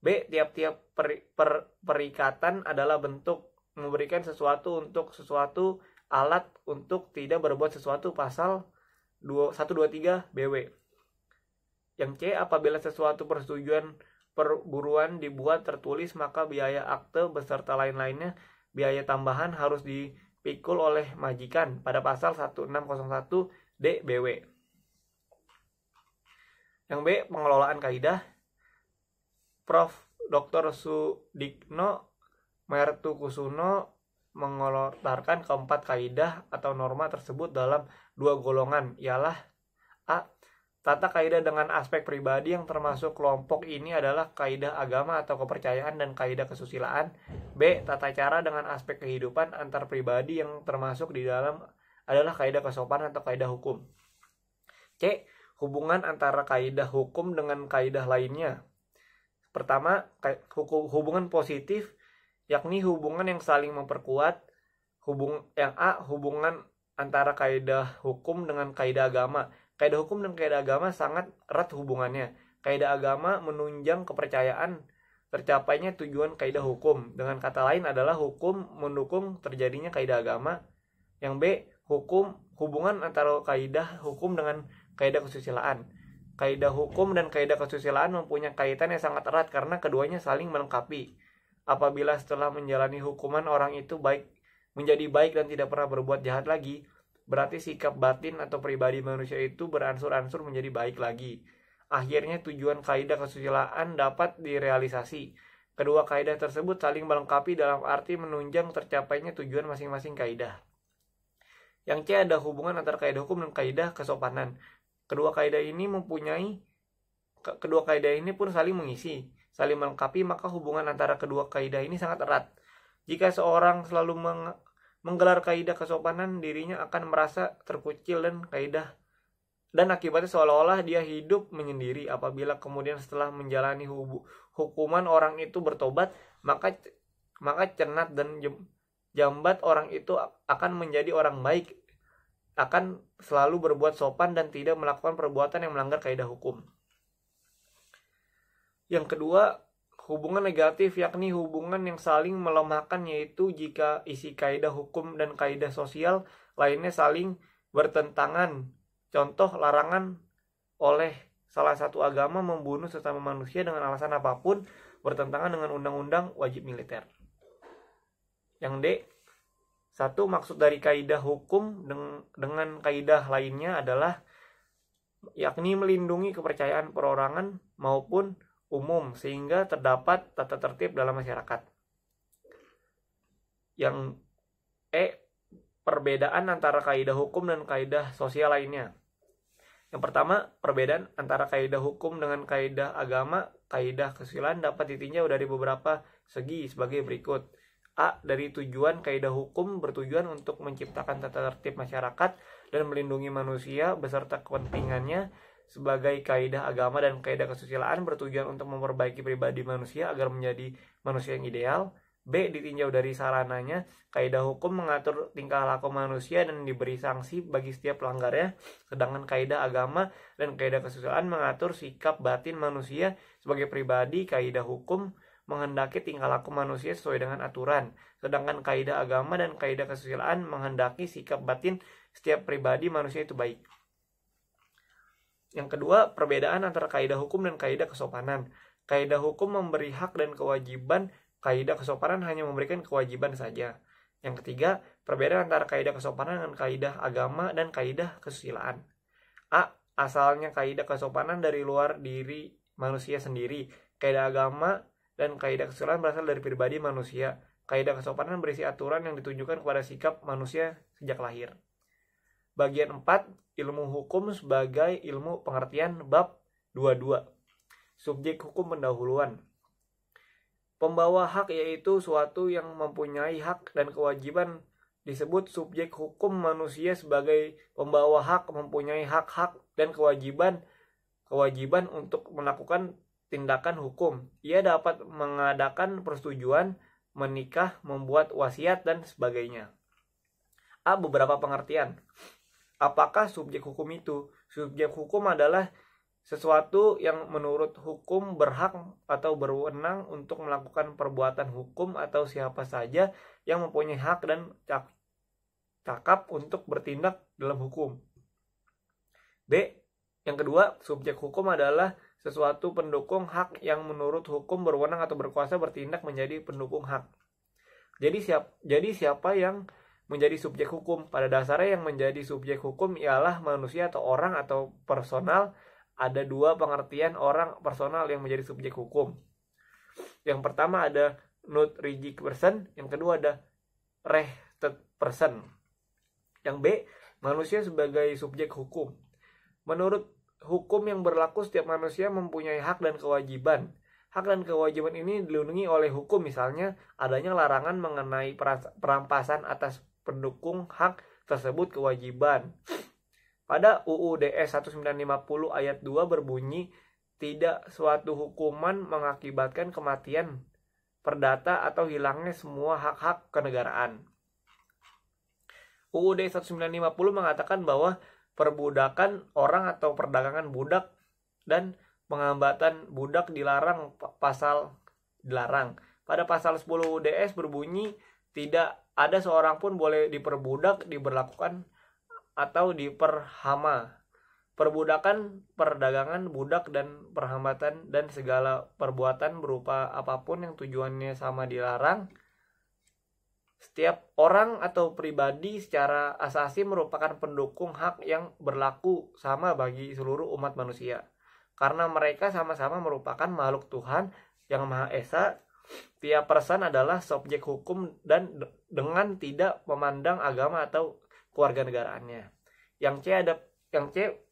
B. Tiap-tiap perikatan adalah bentuk memberikan sesuatu untuk sesuatu, alat untuk tidak berbuat sesuatu, pasal 123 BW. Yang C. Apabila sesuatu persetujuan perburuan dibuat tertulis, maka biaya akte beserta lain-lainnya biaya tambahan harus dipikul oleh majikan, pada pasal 1601 D BW. Yang B. Pengelolaan kaidah. Prof. Dr. Sudikno Mertukusuno mengelontarkan keempat kaidah atau norma tersebut dalam dua golongan, ialah A. Tata kaidah dengan aspek pribadi yang termasuk kelompok ini adalah kaidah agama atau kepercayaan dan kaidah kesusilaan. B. Tata cara dengan aspek kehidupan antar pribadi yang termasuk di dalam adalah kaidah kesopanan atau kaidah hukum. C. Hubungan antara kaidah hukum dengan kaidah lainnya. Pertama, hubungan positif, yakni hubungan yang saling memperkuat. Yang A. Hubungan antara kaidah hukum dengan kaidah agama. Kaidah hukum dan kaidah agama sangat erat hubungannya. Kaidah agama menunjang kepercayaan tercapainya tujuan kaidah hukum. Dengan kata lain adalah hukum mendukung terjadinya kaidah agama. Yang B. Hubungan antara kaidah hukum dengan kaidah kesusilaan. Kaidah hukum dan kaidah kesusilaan mempunyai kaitan yang sangat erat karena keduanya saling melengkapi. Apabila setelah menjalani hukuman orang itu menjadi baik dan tidak pernah berbuat jahat lagi, berarti sikap batin atau pribadi manusia itu beransur-ansur menjadi baik lagi. Akhirnya tujuan kaidah kesusilaan dapat direalisasi. Kedua kaidah tersebut saling melengkapi dalam arti menunjang tercapainya tujuan masing-masing kaidah. Yang C. Ada hubungan antara kaidah hukum dan kaidah kesopanan. Kedua kaidah ini pun saling mengisi, saling melengkapi, maka hubungan antara kedua kaidah ini sangat erat. Jika seorang selalu menggelar kaidah kesopanan, dirinya akan merasa terkucil dan akibatnya seolah-olah dia hidup menyendiri. Apabila kemudian setelah menjalani hukuman orang itu bertobat, maka cenat dan jambat orang itu akan menjadi orang baik, akan selalu berbuat sopan dan tidak melakukan perbuatan yang melanggar kaidah hukum. Yang kedua, hubungan negatif, yakni hubungan yang saling melemahkan, yaitu jika isi kaidah hukum dan kaidah sosial lainnya saling bertentangan. Contoh, larangan oleh salah satu agama membunuh sesama manusia dengan alasan apapun bertentangan dengan undang-undang wajib militer. Yang D. Satu, maksud dari kaidah hukum dengan kaidah lainnya adalah yakni melindungi kepercayaan perorangan maupun umum sehingga terdapat tata tertib dalam masyarakat. Yang E. Perbedaan antara kaidah hukum dan kaidah sosial lainnya. Yang pertama, perbedaan antara kaidah hukum dengan kaidah agama, kaidah kesusilaan dapat ditinjau dari beberapa segi sebagai berikut. A. Dari tujuan, kaidah hukum bertujuan untuk menciptakan tata tertib masyarakat dan melindungi manusia beserta kepentingannya. Sebagai kaidah agama dan kaidah kesusilaan bertujuan untuk memperbaiki pribadi manusia agar menjadi manusia yang ideal. B. Ditinjau dari sarananya, kaidah hukum mengatur tingkah laku manusia dan diberi sanksi bagi setiap pelanggarnya, sedangkan kaidah agama dan kaidah kesusilaan mengatur sikap batin manusia sebagai pribadi. Kaidah hukum menghendaki tingkah laku manusia sesuai dengan aturan, sedangkan kaidah agama dan kaidah kesusilaan menghendaki sikap batin setiap pribadi manusia itu baik. Yang kedua, perbedaan antara kaidah hukum dan kaidah kesopanan. Kaidah hukum memberi hak dan kewajiban, kaidah kesopanan hanya memberikan kewajiban saja. Yang ketiga, perbedaan antara kaidah kesopanan dengan kaidah agama dan kaidah kesusilaan. A. Asalnya kaidah kesopanan dari luar diri manusia sendiri. Kaidah agama dan kaidah kesusilaan berasal dari pribadi manusia. Kaidah kesopanan berisi aturan yang ditujukan kepada sikap manusia sejak lahir. Bagian 4, ilmu hukum sebagai ilmu pengertian, bab 22. Subjek hukum pendahuluan. Pembawa hak yaitu suatu yang mempunyai hak dan kewajiban. Disebut subjek hukum. Manusia sebagai pembawa hak mempunyai hak-hak dan kewajiban untuk melakukan tindakan hukum. Ia dapat mengadakan persetujuan, menikah, membuat wasiat, dan sebagainya. Beberapa pengertian. Apakah subjek hukum itu? Subjek hukum adalah sesuatu yang menurut hukum berhak atau berwenang untuk melakukan perbuatan hukum atau siapa saja yang mempunyai hak dan cakap untuk bertindak dalam hukum. B. Yang kedua, subjek hukum adalah sesuatu pendukung hak yang menurut hukum berwenang atau berkuasa bertindak menjadi pendukung hak. Jadi siapa yang menjadi subjek hukum? Pada dasarnya yang menjadi subjek hukum ialah manusia atau orang atau personal. Ada dua pengertian orang personal yang menjadi subjek hukum. Yang pertama ada non-rigid person, yang kedua ada rested person. Yang B, manusia sebagai subjek hukum. Menurut hukum yang berlaku, setiap manusia mempunyai hak dan kewajiban. Hak dan kewajiban ini dilindungi oleh hukum, misalnya adanya larangan mengenai perampasan atas pendukung hak tersebut kewajiban. Pada UUD 1950 ayat 2 berbunyi, tidak suatu hukuman mengakibatkan kematian perdata atau hilangnya semua hak-hak kenegaraan. UUD 1950 mengatakan bahwa perbudakan orang atau perdagangan budak dan penghambatan budak dilarang. Pada pasal 10 UDS berbunyi, tidak ada seorang pun boleh diperbudak, diberlakukan atau diperhama. Perbudakan, perdagangan budak dan perhambatan dan segala perbuatan berupa apapun yang tujuannya sama dilarang. Setiap orang atau pribadi secara asasi merupakan pendukung hak yang berlaku sama bagi seluruh umat manusia. Karena mereka sama-sama merupakan makhluk Tuhan yang Maha Esa, tiap person adalah subjek hukum dan dengan tidak memandang agama atau keluarga negaraannya. Yang C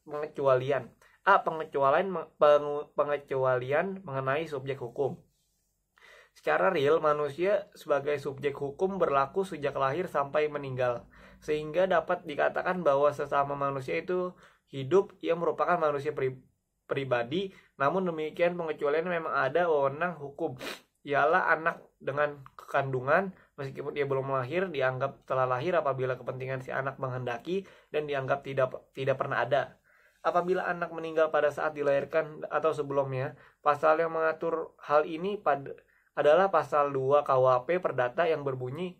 pengecualian. Pengecualian mengenai subjek hukum. Secara real, manusia sebagai subjek hukum berlaku sejak lahir sampai meninggal, sehingga dapat dikatakan bahwa sesama manusia itu hidup. Ia merupakan manusia pribadi. Namun demikian, pengecualian memang ada wewenang hukum. Ialah anak dengan kekandungan, meskipun dia belum lahir, dianggap telah lahir apabila kepentingan si anak menghendaki dan dianggap tidak pernah ada. Apabila anak meninggal pada saat dilahirkan atau sebelumnya, pasal yang mengatur hal ini adalah pasal 2 KUHP Perdata yang berbunyi,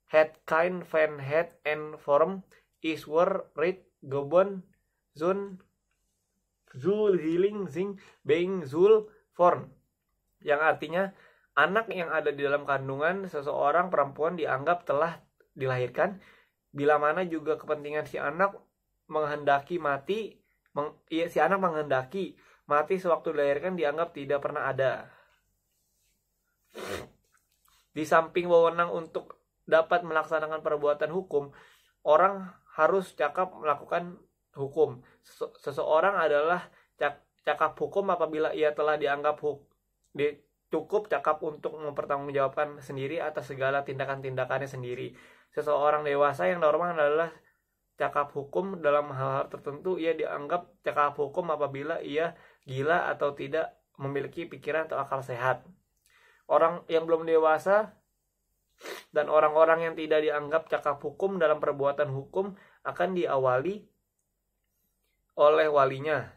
Het kind van het en vorm is were reed gebon zun zul healing zing being zul form, yang artinya anak yang ada di dalam kandungan seseorang perempuan dianggap telah dilahirkan, bila mana juga kepentingan si anak menghendaki mati, sewaktu dilahirkan dianggap tidak pernah ada. Di samping wewenang untuk dapat melaksanakan perbuatan hukum, orang harus cakap melakukan hukum. Seseorang adalah cakap hukum apabila ia telah dianggap cukup cakap untuk mempertanggungjawabkan sendiri atas segala tindakan-tindakannya sendiri. Seseorang dewasa yang normal adalah cakap hukum dalam hal-hal tertentu. Ia dianggap cakap hukum apabila ia gila atau tidak memiliki pikiran atau akal sehat. Orang yang belum dewasa dan orang-orang yang tidak dianggap cakap hukum dalam perbuatan hukum akan diawali oleh walinya.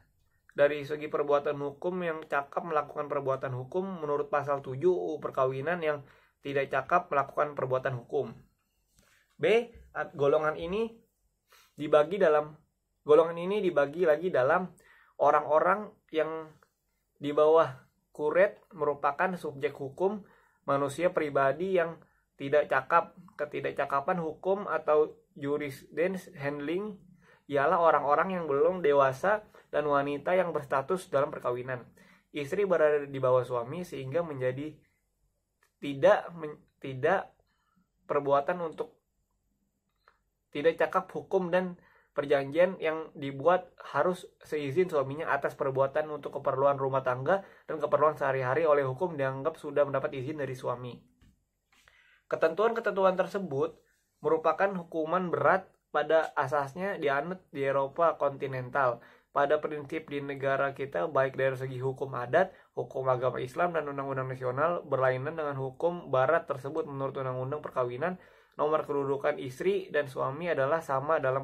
Dari segi perbuatan hukum, yang cakap melakukan perbuatan hukum menurut pasal 7 UU Perkawinan, yang tidak cakap melakukan perbuatan hukum. B. Golongan ini dibagi lagi dalam orang-orang yang di bawah kuret merupakan subjek hukum. Manusia pribadi yang tidak cakap. Ketidakcakapan hukum atau jurisprudence handling ialah orang-orang yang belum dewasa dan wanita yang berstatus dalam perkawinan. Istri berada di bawah suami sehingga menjadi tidak perbuatan untuk tidak cakap hukum dan Perjanjian yang dibuat harus seizin suaminya atas perbuatan untuk keperluan rumah tangga dan keperluan sehari-hari oleh hukum dianggap sudah mendapat izin dari suami. Ketentuan-ketentuan tersebut merupakan hukuman berat pada asasnya dianut di Eropa kontinental. Pada prinsip di negara kita, baik dari segi hukum adat, hukum agama Islam, dan undang-undang nasional, berlainan dengan hukum barat tersebut. Menurut undang-undang perkawinan, nomor kedudukan istri dan suami adalah sama dalam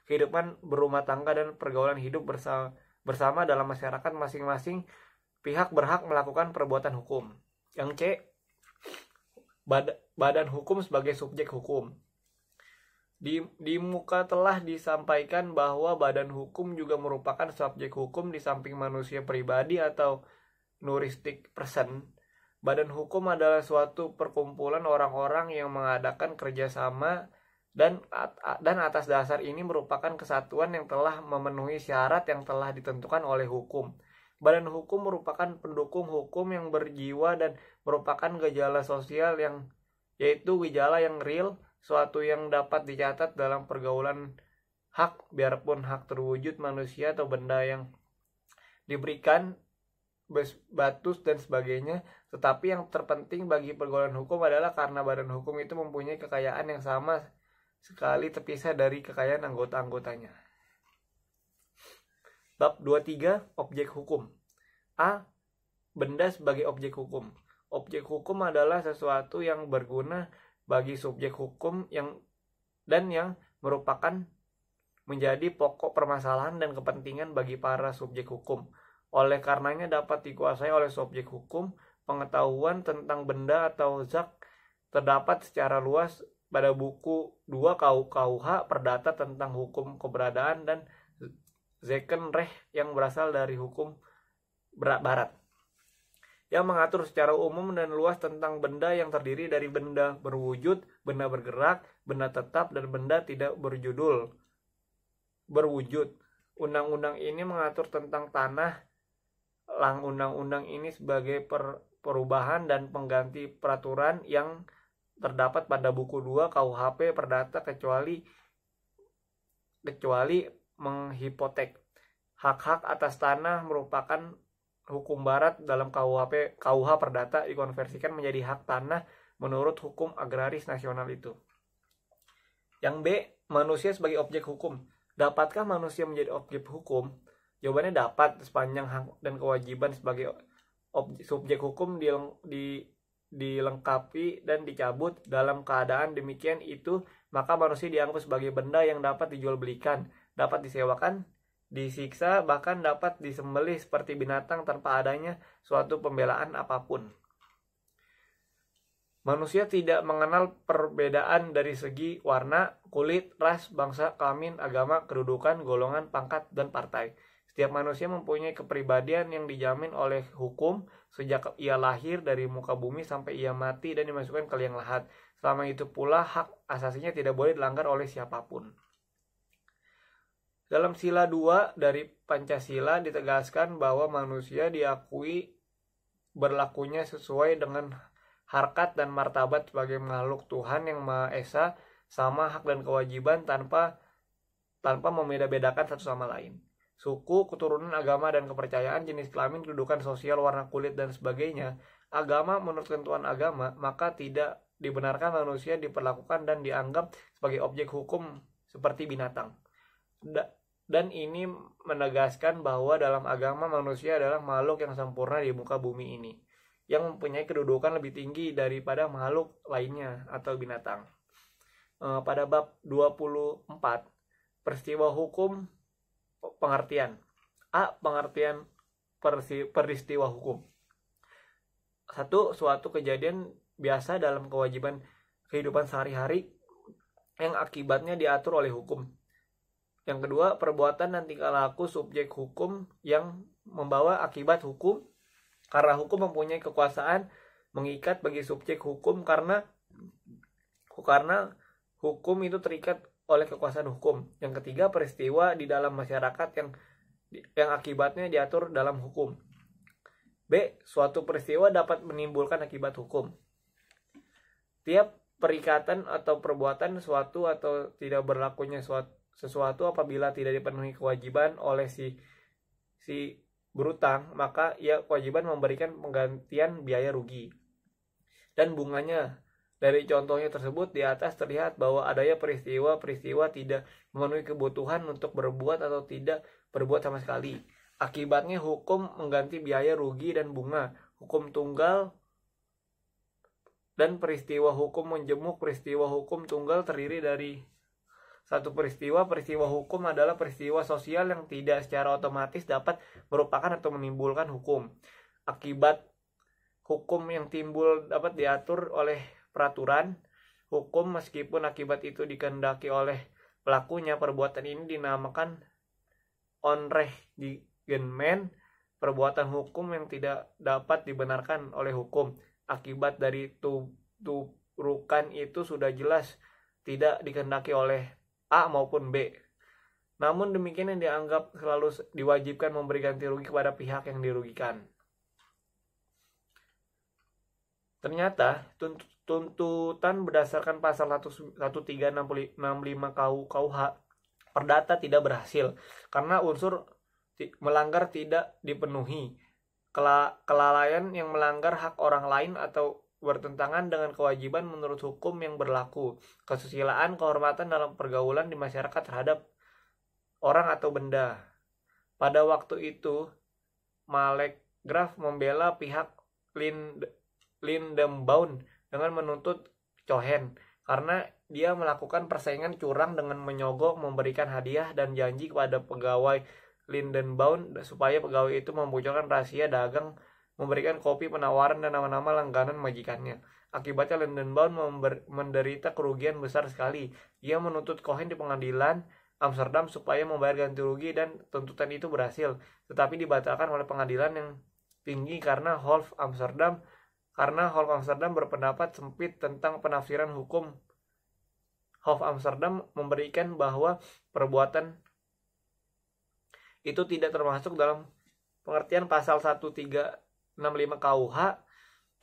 kehidupan berumah tangga dan pergaulan hidup bersama dalam masyarakat. Masing-masing pihak berhak melakukan perbuatan hukum. Yang C, badan hukum sebagai subjek hukum. Di muka telah disampaikan bahwa badan hukum juga merupakan subjek hukum di samping manusia pribadi atau nuristic person. Badan hukum adalah suatu perkumpulan orang-orang yang mengadakan kerjasama dan atas dasar ini merupakan kesatuan yang telah memenuhi syarat yang telah ditentukan oleh hukum. Badan hukum merupakan pendukung hukum yang berjiwa dan merupakan gejala sosial yaitu gejala yang real, suatu yang dapat dicatat dalam pergaulan hak, biarpun hak terwujud manusia atau benda yang diberikan batus dan sebagainya. Tetapi yang terpenting bagi pergaulan hukum adalah karena badan hukum itu mempunyai kekayaan yang sama sekali terpisah dari kekayaan anggota-anggotanya. Bab 23, objek hukum. A. Benda sebagai objek hukum. Objek hukum adalah sesuatu yang berguna bagi subjek hukum yang merupakan menjadi pokok permasalahan dan kepentingan bagi para subjek hukum. Oleh karenanya dapat dikuasai oleh subjek hukum. Pengetahuan tentang benda atau zat terdapat secara luas pada buku 2 KUH Perdata tentang hukum keberadaan dan Zekenrecht yang berasal dari hukum barat, yang mengatur secara umum dan luas tentang benda yang terdiri dari benda berwujud, benda bergerak, benda tetap, dan benda tidak berwujud. Undang-undang ini mengatur tentang tanah. Undang-undang ini sebagai perubahan dan pengganti peraturan yang terdapat pada buku 2 KUHP Perdata kecuali menghipotek. Hak-hak atas tanah merupakan hukum barat dalam KUH Perdata dikonversikan menjadi hak tanah menurut hukum agraris nasional itu. Yang B, manusia sebagai objek hukum. Dapatkah manusia menjadi objek hukum? Jawabannya dapat, sepanjang hak dan kewajiban sebagai subjek hukum dilengkapi dan dicabut. Dalam keadaan demikian itu, maka manusia dianggap sebagai benda yang dapat dijual belikan, dapat disewakan, disiksa, bahkan dapat disembelih seperti binatang tanpa adanya suatu pembelaan apapun. Manusia tidak mengenal perbedaan dari segi warna, kulit, ras, bangsa, kelamin, agama, kedudukan, golongan, pangkat, dan partai. Setiap manusia mempunyai kepribadian yang dijamin oleh hukum sejak ia lahir dari muka bumi sampai ia mati dan dimasukkan ke liang lahat. Selama itu pula hak asasinya tidak boleh dilanggar oleh siapapun. Dalam sila 2 dari Pancasila ditegaskan bahwa manusia diakui berlakunya sesuai dengan harkat dan martabat sebagai makhluk Tuhan yang Maha Esa, sama hak dan kewajiban tanpa membeda-bedakan satu sama lain. Suku, keturunan, agama, dan kepercayaan, jenis kelamin, kedudukan sosial, warna kulit, dan sebagainya. Agama menurut ketentuan agama, maka tidak dibenarkan manusia diperlakukan dan dianggap sebagai objek hukum seperti binatang. Dan ini menegaskan bahwa dalam agama manusia adalah makhluk yang sempurna di muka bumi ini, yang mempunyai kedudukan lebih tinggi daripada makhluk lainnya atau binatang. Pada bab 24, peristiwa hukum, pengertian. A. Pengertian peristiwa hukum. 1. Suatu kejadian biasa dalam kewajiban kehidupan sehari-hari yang akibatnya diatur oleh hukum. Yang kedua, perbuatan dan tingkah laku subjek hukum yang membawa akibat hukum, karena hukum mempunyai kekuasaan mengikat bagi subjek hukum karena hukum itu terikat oleh kekuasaan hukum. Yang ketiga, peristiwa di dalam masyarakat yang akibatnya diatur dalam hukum. B. Suatu peristiwa dapat menimbulkan akibat hukum. Tiap perikatan atau perbuatan suatu atau tidak berlakunya sesuatu apabila tidak dipenuhi kewajiban oleh si berutang, maka ia kewajiban memberikan penggantian biaya rugi dan bunganya. Dari contohnya tersebut di atas terlihat bahwa adanya peristiwa-peristiwa tidak memenuhi kebutuhan untuk berbuat atau tidak berbuat sama sekali. Akibatnya hukum mengganti biaya rugi dan bunga. Hukum tunggal dan peristiwa hukum menjemuk. Peristiwa hukum tunggal terdiri dari satu peristiwa. Peristiwa hukum adalah peristiwa sosial yang tidak secara otomatis dapat merupakan atau menimbulkan hukum. Akibat hukum yang timbul dapat diatur oleh peraturan hukum meskipun akibat itu dikehendaki oleh pelakunya. Perbuatan ini dinamakan onrechtgement, perbuatan hukum yang tidak dapat dibenarkan oleh hukum. Akibat dari turukan itu sudah jelas tidak dikehendaki oleh A maupun B. Namun demikian yang dianggap selalu diwajibkan memberi ganti rugi kepada pihak yang dirugikan. Ternyata tuntutan berdasarkan pasal 1365 KUH Perdata tidak berhasil karena unsur melanggar tidak dipenuhi. Kelalaian yang melanggar hak orang lain atau bertentangan dengan kewajiban menurut hukum yang berlaku. Kesusilaan, kehormatan dalam pergaulan di masyarakat terhadap orang atau benda. Pada waktu itu, Malekgraf membela pihak Lindenbaum dengan menuntut Cohen karena dia melakukan persaingan curang dengan menyogok, memberikan hadiah dan janji kepada pegawai Lindenbaum supaya pegawai itu membocorkan rahasia dagang, memberikan kopi penawaran dan nama-nama langganan majikannya. Akibatnya Lindenbaum menderita kerugian besar sekali. Ia menuntut Cohen di pengadilan Amsterdam supaya membayar ganti rugi dan tuntutan itu berhasil, tetapi dibatalkan oleh pengadilan yang tinggi karena Hof Amsterdam berpendapat sempit tentang penafsiran hukum. Hof Amsterdam memberikan bahwa perbuatan itu tidak termasuk dalam pengertian pasal 1365 KUH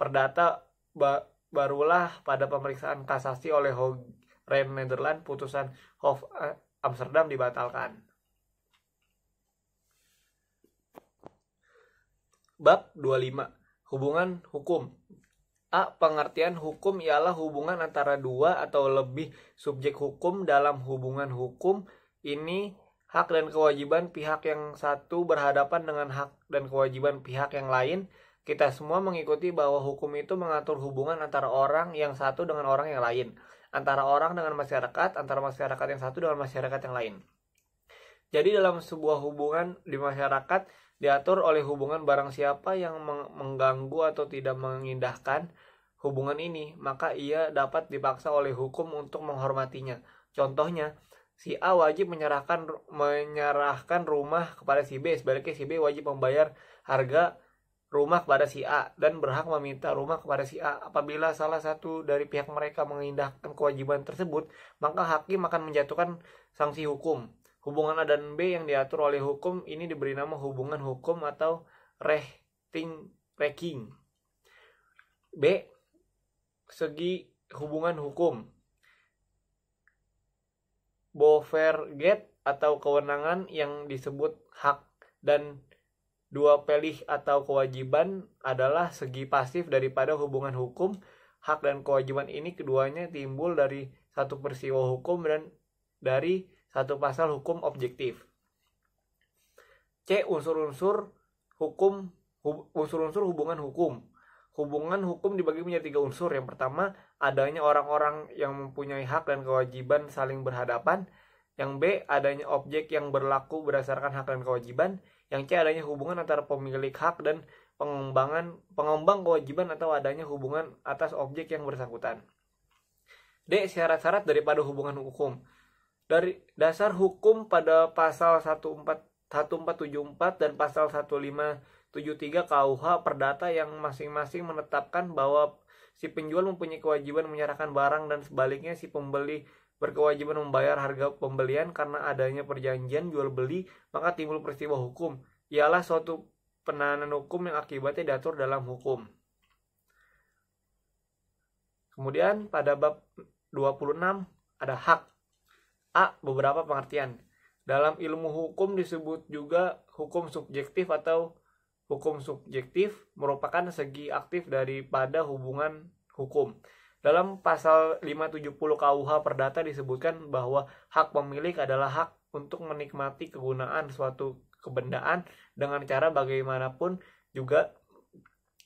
Perdata. Barulah pada pemeriksaan kasasi oleh Hoge Nederland putusan Hof Amsterdam dibatalkan. Bab 25. Hubungan hukum. A. Pengertian hukum ialah hubungan antara dua atau lebih subjek hukum. Dalam hubungan hukum ini, hak dan kewajiban pihak yang satu berhadapan dengan hak dan kewajiban pihak yang lain. Kita semua mengikuti bahwa hukum itu mengatur hubungan antara orang yang satu dengan orang yang lain, antara orang dengan masyarakat, antara masyarakat yang satu dengan masyarakat yang lain. Jadi dalam sebuah hubungan di masyarakat diatur oleh hubungan barang siapa yang mengganggu atau tidak mengindahkan hubungan ini, maka ia dapat dipaksa oleh hukum untuk menghormatinya. Contohnya, si A wajib menyerahkan rumah kepada si B, sebaliknya si B wajib membayar harga rumah kepada si A dan berhak meminta rumah kepada si A. Apabila salah satu dari pihak mereka mengindahkan kewajiban tersebut, maka hakim akan menjatuhkan sanksi hukum. Hubungan A dan B yang diatur oleh hukum ini diberi nama hubungan hukum atau rechtstreking. B. Segi hubungan hukum. Boverget atau kewenangan yang disebut hak dan dua pelih atau kewajiban adalah segi pasif daripada hubungan hukum. Hak dan kewajiban ini keduanya timbul dari satu peristiwa hukum dan dari satu pasal hukum objektif. C. Unsur-unsur hubungan hukum. Hubungan hukum dibagi menjadi 3 unsur. Yang pertama, adanya orang-orang yang mempunyai hak dan kewajiban saling berhadapan. Yang B, adanya objek yang berlaku berdasarkan hak dan kewajiban. Yang C, adanya hubungan antara pemilik hak dan pengembang kewajiban atau adanya hubungan atas objek yang bersangkutan. D. Syarat-syarat daripada hubungan hukum. Dari dasar hukum pada pasal 1474 dan pasal 1573 KUH Perdata yang masing-masing menetapkan bahwa si penjual mempunyai kewajiban menyerahkan barang dan sebaliknya si pembeli berkewajiban membayar harga pembelian. Karena adanya perjanjian jual beli, maka timbul peristiwa hukum. Ialah suatu penahanan hukum yang akibatnya diatur dalam hukum. Kemudian pada bab 26 ada hak. A. Beberapa pengertian. Dalam ilmu hukum disebut juga hukum subjektif atau hukum subjektif merupakan segi aktif daripada hubungan hukum. Dalam pasal 570 KUH Perdata disebutkan bahwa hak pemilik adalah hak untuk menikmati kegunaan suatu kebendaan dengan cara bagaimanapun juga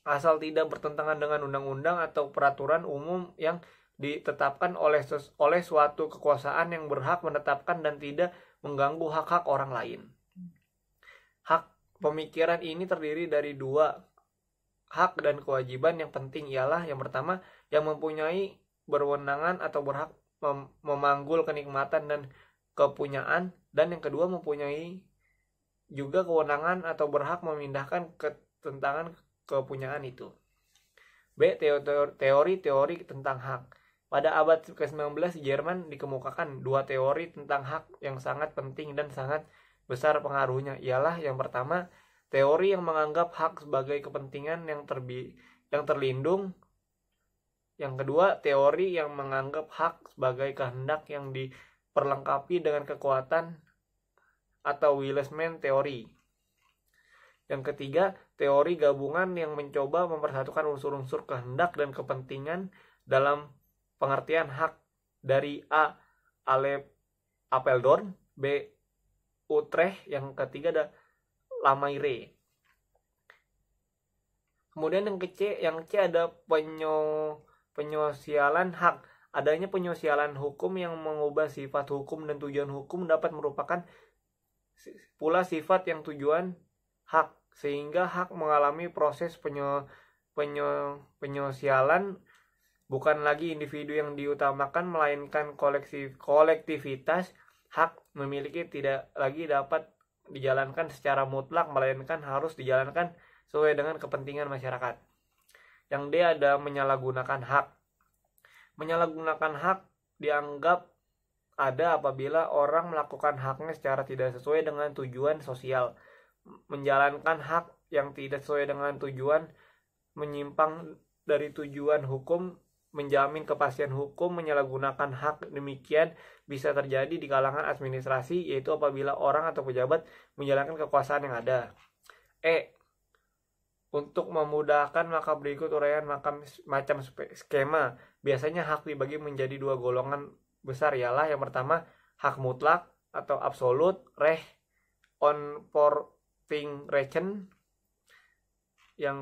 asal tidak bertentangan dengan undang-undang atau peraturan umum yang ditetapkan oleh suatu kekuasaan yang berhak menetapkan dan tidak mengganggu hak-hak orang lain. Hak pemikiran ini terdiri dari dua hak dan kewajiban yang penting, ialah yang pertama yang mempunyai berwenangan atau berhak memanggul kenikmatan dan kepunyaan, dan yang kedua mempunyai juga kewenangan atau berhak memindahkan ketentangan kepunyaan itu. B. Teori-teori tentang hak. Pada abad ke-19 di Jerman dikemukakan dua teori tentang hak yang sangat penting dan sangat besar pengaruhnya, ialah yang pertama teori yang menganggap hak sebagai kepentingan yang terlindung. Yang kedua, teori yang menganggap hak sebagai kehendak yang diperlengkapi dengan kekuatan atau Willesman teori. Yang ketiga, teori gabungan yang mencoba mempersatukan unsur-unsur kehendak dan kepentingan dalam pengertian hak dari A. Apeldoorn, B. Utrecht, yang ketiga ada Lamaire. Kemudian yang C ada penyosialan hak. Adanya penyosialan hukum yang mengubah sifat hukum dan tujuan hukum dapat merupakan pula sifat yang tujuan hak, sehingga hak mengalami proses penyosialan. Bukan lagi individu yang diutamakan, melainkan kolektivitas. Hak memiliki tidak lagi dapat dijalankan secara mutlak, melainkan harus dijalankan sesuai dengan kepentingan masyarakat. Yang D ada menyalahgunakan hak. Menyalahgunakan hak dianggap ada apabila orang melakukan haknya secara tidak sesuai dengan tujuan sosial, menjalankan hak yang tidak sesuai dengan tujuan, menyimpang dari tujuan hukum, menjamin kepastian hukum. Menyalahgunakan hak demikian bisa terjadi di kalangan administrasi, yaitu apabila orang atau pejabat menjalankan kekuasaan yang ada. Untuk memudahkan maka berikut uraian macam skema. Biasanya hak dibagi menjadi dua golongan besar, ialah yang pertama hak mutlak atau absolut, Recht on Vortingrechten. Yang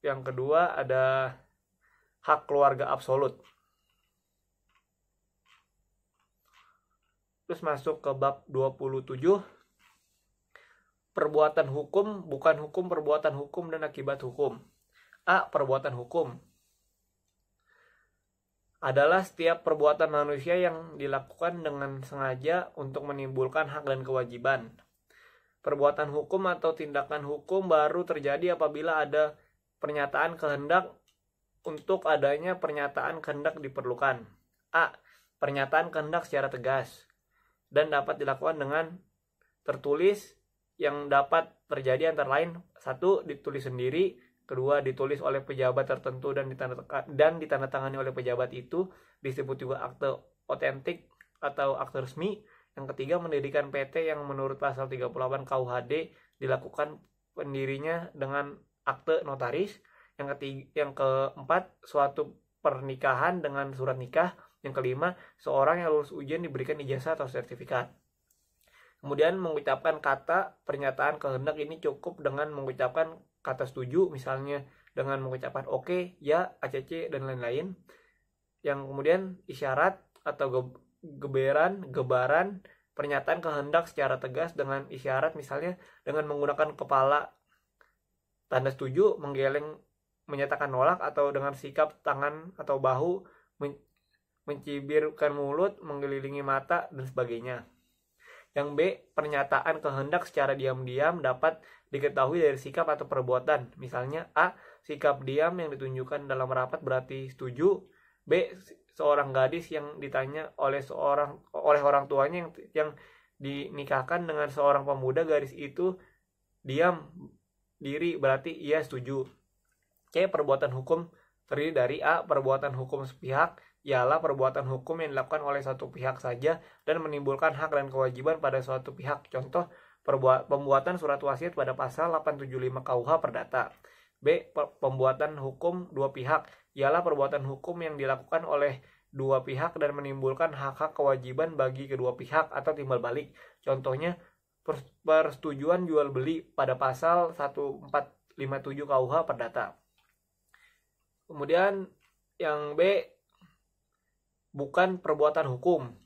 kedua ada hak keluarga absolut. Terus masuk ke bab 27. Perbuatan hukum, bukan hukum, perbuatan hukum dan akibat hukum. A. Perbuatan hukum adalah setiap perbuatan manusia yang dilakukan dengan sengaja untuk menimbulkan hak dan kewajiban. Perbuatan hukum atau tindakan hukum baru terjadi apabila ada pernyataan kehendak. Untuk adanya pernyataan kehendak diperlukan A. Pernyataan kehendak secara tegas dan dapat dilakukan dengan tertulis, yang dapat terjadi antara lain: 1. Ditulis sendiri, 2. Ditulis oleh pejabat tertentu dan ditandatangani oleh pejabat itu, disebut juga akte otentik atau akte resmi. Yang ketiga, mendirikan PT yang menurut pasal 38 KUHD dilakukan pendirinya dengan akte notaris. Yang keempat, suatu pernikahan dengan surat nikah. Yang kelima, seorang yang lulus ujian diberikan ijazah atau sertifikat. Kemudian mengucapkan kata pernyataan kehendak ini cukup dengan mengucapkan kata setuju, misalnya dengan mengucapkan oke, ya, ACC, dan lain-lain. Yang kemudian isyarat atau gebaran pernyataan kehendak secara tegas dengan isyarat, misalnya dengan menggunakan kepala tanda setuju, menggeleng menyatakan nolak, atau dengan sikap tangan atau bahu, mencibirkan mulut, mengelilingi mata, dan sebagainya. Yang B. Pernyataan kehendak secara diam-diam dapat diketahui dari sikap atau perbuatan. Misalnya A. Sikap diam yang ditunjukkan dalam rapat berarti setuju. B. Seorang gadis yang ditanya oleh orang tuanya yang dinikahkan dengan seorang pemuda, gadis itu diam diri berarti ia setuju. C. Perbuatan hukum terdiri dari A. Perbuatan hukum sepihak, ialah perbuatan hukum yang dilakukan oleh satu pihak saja dan menimbulkan hak dan kewajiban pada suatu pihak. Contoh, pembuatan surat wasiat pada pasal 875 KUH Perdata. B. Pembuatan hukum dua pihak ialah perbuatan hukum yang dilakukan oleh dua pihak dan menimbulkan hak-hak kewajiban bagi kedua pihak atau timbal balik. Contohnya, persetujuan jual beli pada pasal 1457 KUH Perdata. Kemudian yang B, bukan perbuatan hukum.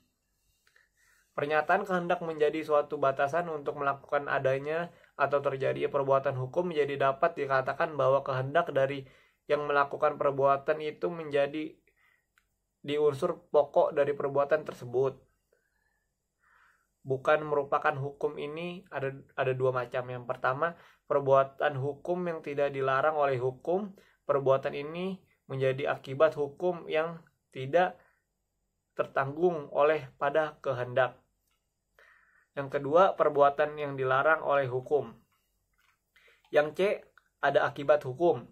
Pernyataan kehendak menjadi suatu batasan untuk melakukan adanya atau terjadi perbuatan hukum, jadi dapat dikatakan bahwa kehendak dari yang melakukan perbuatan itu menjadi di unsur pokok dari perbuatan tersebut. Bukan merupakan hukum ini ada dua macam. Yang pertama, perbuatan hukum yang tidak dilarang oleh hukum. Perbuatan ini menjadi akibat hukum yang tidak tertanggung oleh pada kehendak. Yang kedua, perbuatan yang dilarang oleh hukum. Yang C, ada akibat hukum.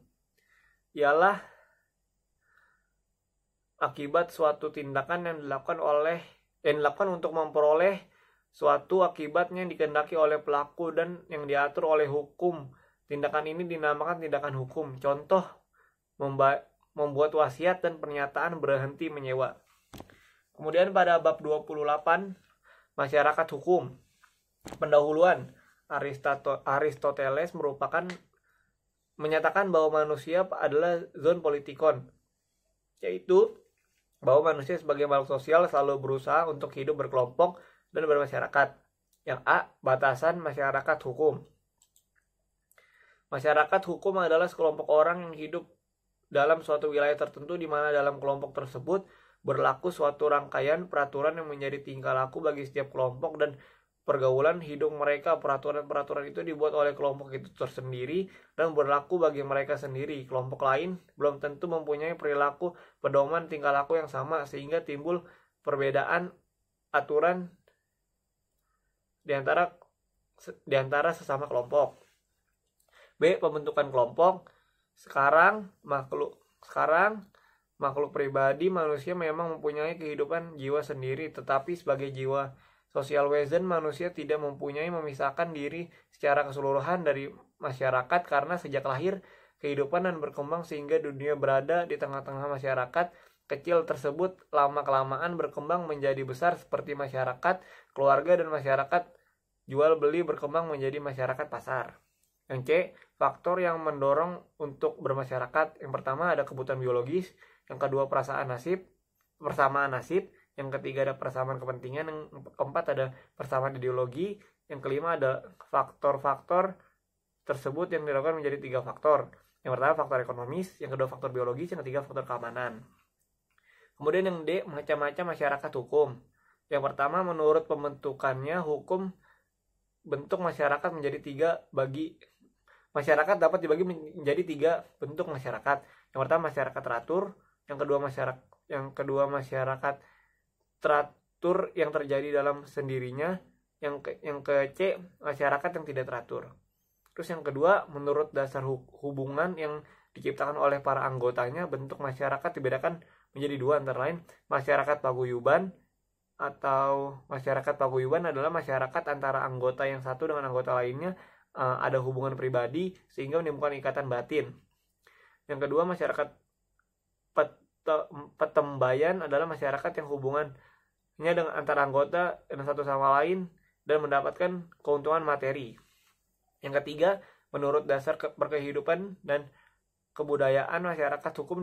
Ialah akibat suatu tindakan yang dilakukan untuk memperoleh suatu akibatnya yang dikehendaki oleh pelaku dan yang diatur oleh hukum. Tindakan ini dinamakan tindakan hukum. Contoh, membuat wasiat dan pernyataan berhenti menyewa. Kemudian pada bab 28, masyarakat hukum. Pendahuluan, Aristoteles menyatakan bahwa manusia adalah zoon politikon, yaitu bahwa manusia sebagai makhluk sosial selalu berusaha untuk hidup berkelompok dan bermasyarakat. Yang A, batasan masyarakat hukum. Masyarakat hukum adalah sekelompok orang yang hidup dalam suatu wilayah tertentu di mana dalam kelompok tersebut berlaku suatu rangkaian peraturan yang menjadi tingkah laku bagi setiap kelompok dan pergaulan hidup mereka. Peraturan-peraturan itu dibuat oleh kelompok itu tersendiri dan berlaku bagi mereka sendiri. Kelompok lain belum tentu mempunyai perilaku pedoman tingkah laku yang sama, sehingga timbul perbedaan aturan di antara sesama kelompok. B. Pembentukan kelompok. Sekarang makhluk pribadi manusia memang mempunyai kehidupan jiwa sendiri, tetapi sebagai jiwa sosial wesen manusia tidak mempunyai memisahkan diri secara keseluruhan dari masyarakat karena sejak lahir kehidupan dan berkembang sehingga dunia berada di tengah-tengah masyarakat kecil tersebut lama-kelamaan berkembang menjadi besar seperti masyarakat keluarga dan masyarakat jual beli berkembang menjadi masyarakat pasar. Yang C, faktor yang mendorong untuk bermasyarakat. Yang pertama ada kebutuhan biologis, yang kedua persamaan nasib, yang ketiga ada persamaan kepentingan, yang keempat ada persamaan ideologi, yang kelima ada faktor-faktor tersebut yang dilakukan menjadi 3 faktor. Yang pertama faktor ekonomis, yang kedua faktor biologis, yang ketiga faktor keamanan. Kemudian yang D, macam-macam masyarakat hukum. Yang pertama, menurut pembentukannya hukum bentuk masyarakat menjadi 3 masyarakat dapat dibagi menjadi 3 bentuk masyarakat. Yang pertama masyarakat teratur, yang kedua masyarakat teratur yang terjadi dalam sendirinya, yang ke C masyarakat yang tidak teratur. Terus yang kedua, menurut dasar hubungan yang diciptakan oleh para anggotanya, bentuk masyarakat dibedakan menjadi 2 antara lain masyarakat paguyuban atau masyarakat paguyuban adalah masyarakat antara anggota yang satu dengan anggota lainnya ada hubungan pribadi sehingga menimbulkan ikatan batin. Yang kedua, masyarakat petembayan adalah masyarakat yang hubungannya dengan antara anggota dan satu sama lain dan mendapatkan keuntungan materi. Yang ketiga, menurut dasar perkehidupan dan kebudayaan masyarakat hukum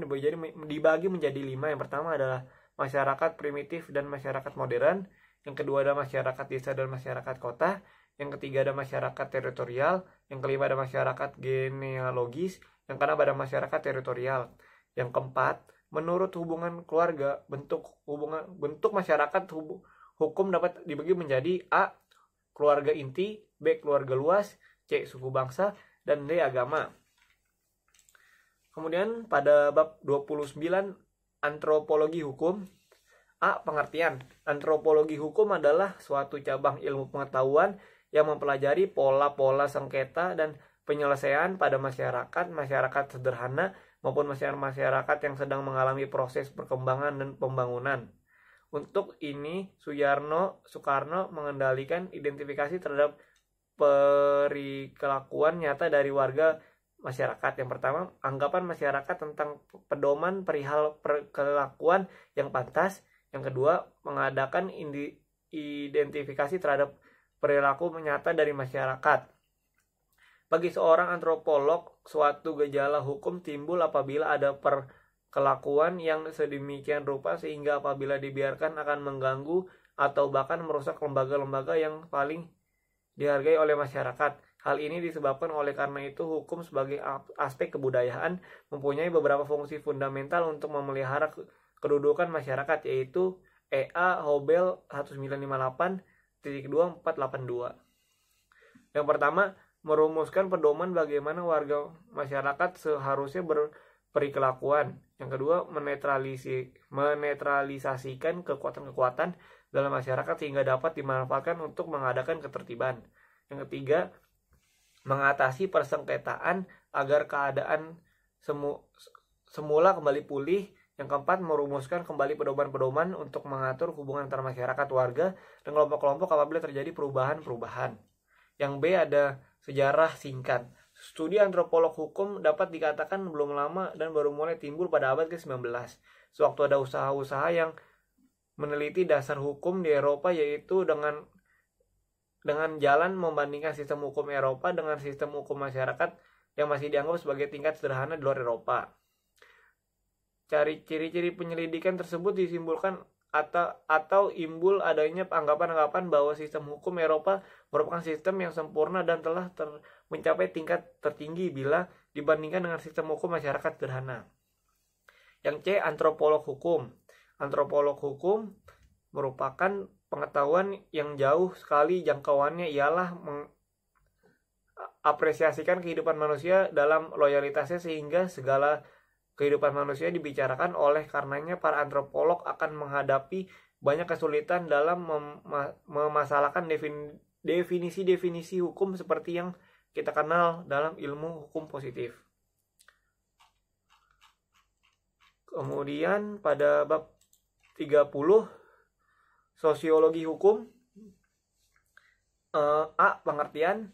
dibagi menjadi 5. Yang pertama adalah masyarakat primitif dan masyarakat modern. Yang kedua ada masyarakat desa dan masyarakat kota. Yang ketiga ada masyarakat teritorial. Yang kelima ada masyarakat genealogis. Yang keenam ada masyarakat teritorial. Yang keempat, menurut hubungan keluarga, bentuk masyarakat hukum dapat dibagi menjadi A, keluarga inti, B, keluarga luas, C, suku bangsa, dan D, agama. Kemudian pada bab 29 antropologi hukum. A, pengertian. Antropologi hukum adalah suatu cabang ilmu pengetahuan yang mempelajari pola-pola sengketa dan penyelesaian pada masyarakat sederhana maupun masyarakat yang sedang mengalami proses perkembangan dan pembangunan. Untuk ini, Soekarno mengendalikan identifikasi terhadap perilakuan nyata dari warga masyarakat. Yang pertama, anggapan masyarakat tentang pedoman perihal perlakuan yang pantas. Yang kedua, mengadakan identifikasi terhadap perilaku nyata dari masyarakat. Bagi seorang antropolog, suatu gejala hukum timbul apabila ada perlakuan yang sedemikian rupa sehingga apabila dibiarkan akan mengganggu atau bahkan merusak lembaga-lembaga yang paling dihargai oleh masyarakat. Hal ini disebabkan oleh karena itu hukum sebagai aspek kebudayaan mempunyai beberapa fungsi fundamental untuk memelihara kedudukan masyarakat, yaitu EA Hobel 1958-2482. Yang pertama, merumuskan pedoman bagaimana warga masyarakat seharusnya berperilakuan. Yang kedua, menetralisasikan kekuatan-kekuatan dalam masyarakat sehingga dapat dimanfaatkan untuk mengadakan ketertiban. Yang ketiga, mengatasi persengketaan agar keadaan semula kembali pulih. Yang keempat, merumuskan kembali pedoman-pedoman untuk mengatur hubungan antara masyarakat, warga, dan kelompok-kelompok apabila terjadi perubahan-perubahan. Yang B ada sejarah singkat. Studi antropolog hukum dapat dikatakan belum lama dan baru mulai timbul pada abad ke-19. Sewaktu ada usaha-usaha yang meneliti dasar hukum di Eropa, yaitu dengan jalan membandingkan sistem hukum Eropa dengan sistem hukum masyarakat yang masih dianggap sebagai tingkat sederhana di luar Eropa. Ciri-ciri penyelidikan tersebut disimpulkan atau imbul adanya anggapan-anggapan bahwa sistem hukum Eropa merupakan sistem yang sempurna dan telah mencapai tingkat tertinggi bila dibandingkan dengan sistem hukum masyarakat sederhana. Yang C, antropolog hukum. Antropolog hukum merupakan pengetahuan yang jauh sekali jangkauannya, ialah mengapresiasikan kehidupan manusia dalam loyalitasnya sehingga segala kehidupan manusia dibicarakan. Oleh karenanya para antropolog akan menghadapi banyak kesulitan dalam memasalahkan definisi-definisi hukum seperti yang kita kenal dalam ilmu hukum positif. Kemudian pada bab 30, sosiologi hukum. A. Pengertian.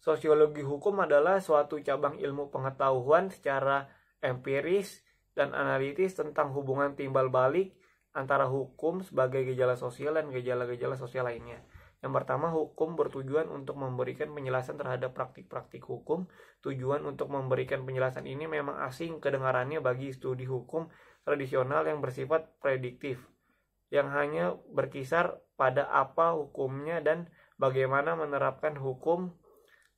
Sosiologi hukum adalah suatu cabang ilmu pengetahuan secara empiris dan analitis tentang hubungan timbal balik antara hukum sebagai gejala sosial dan gejala-gejala sosial lainnya. Yang pertama, hukum bertujuan untuk memberikan penjelasan terhadap praktik-praktik hukum. Tujuan untuk memberikan penjelasan ini memang asing kedengarannya bagi studi hukum tradisional yang bersifat prediktif, yang hanya berkisar pada apa hukumnya dan bagaimana menerapkan hukum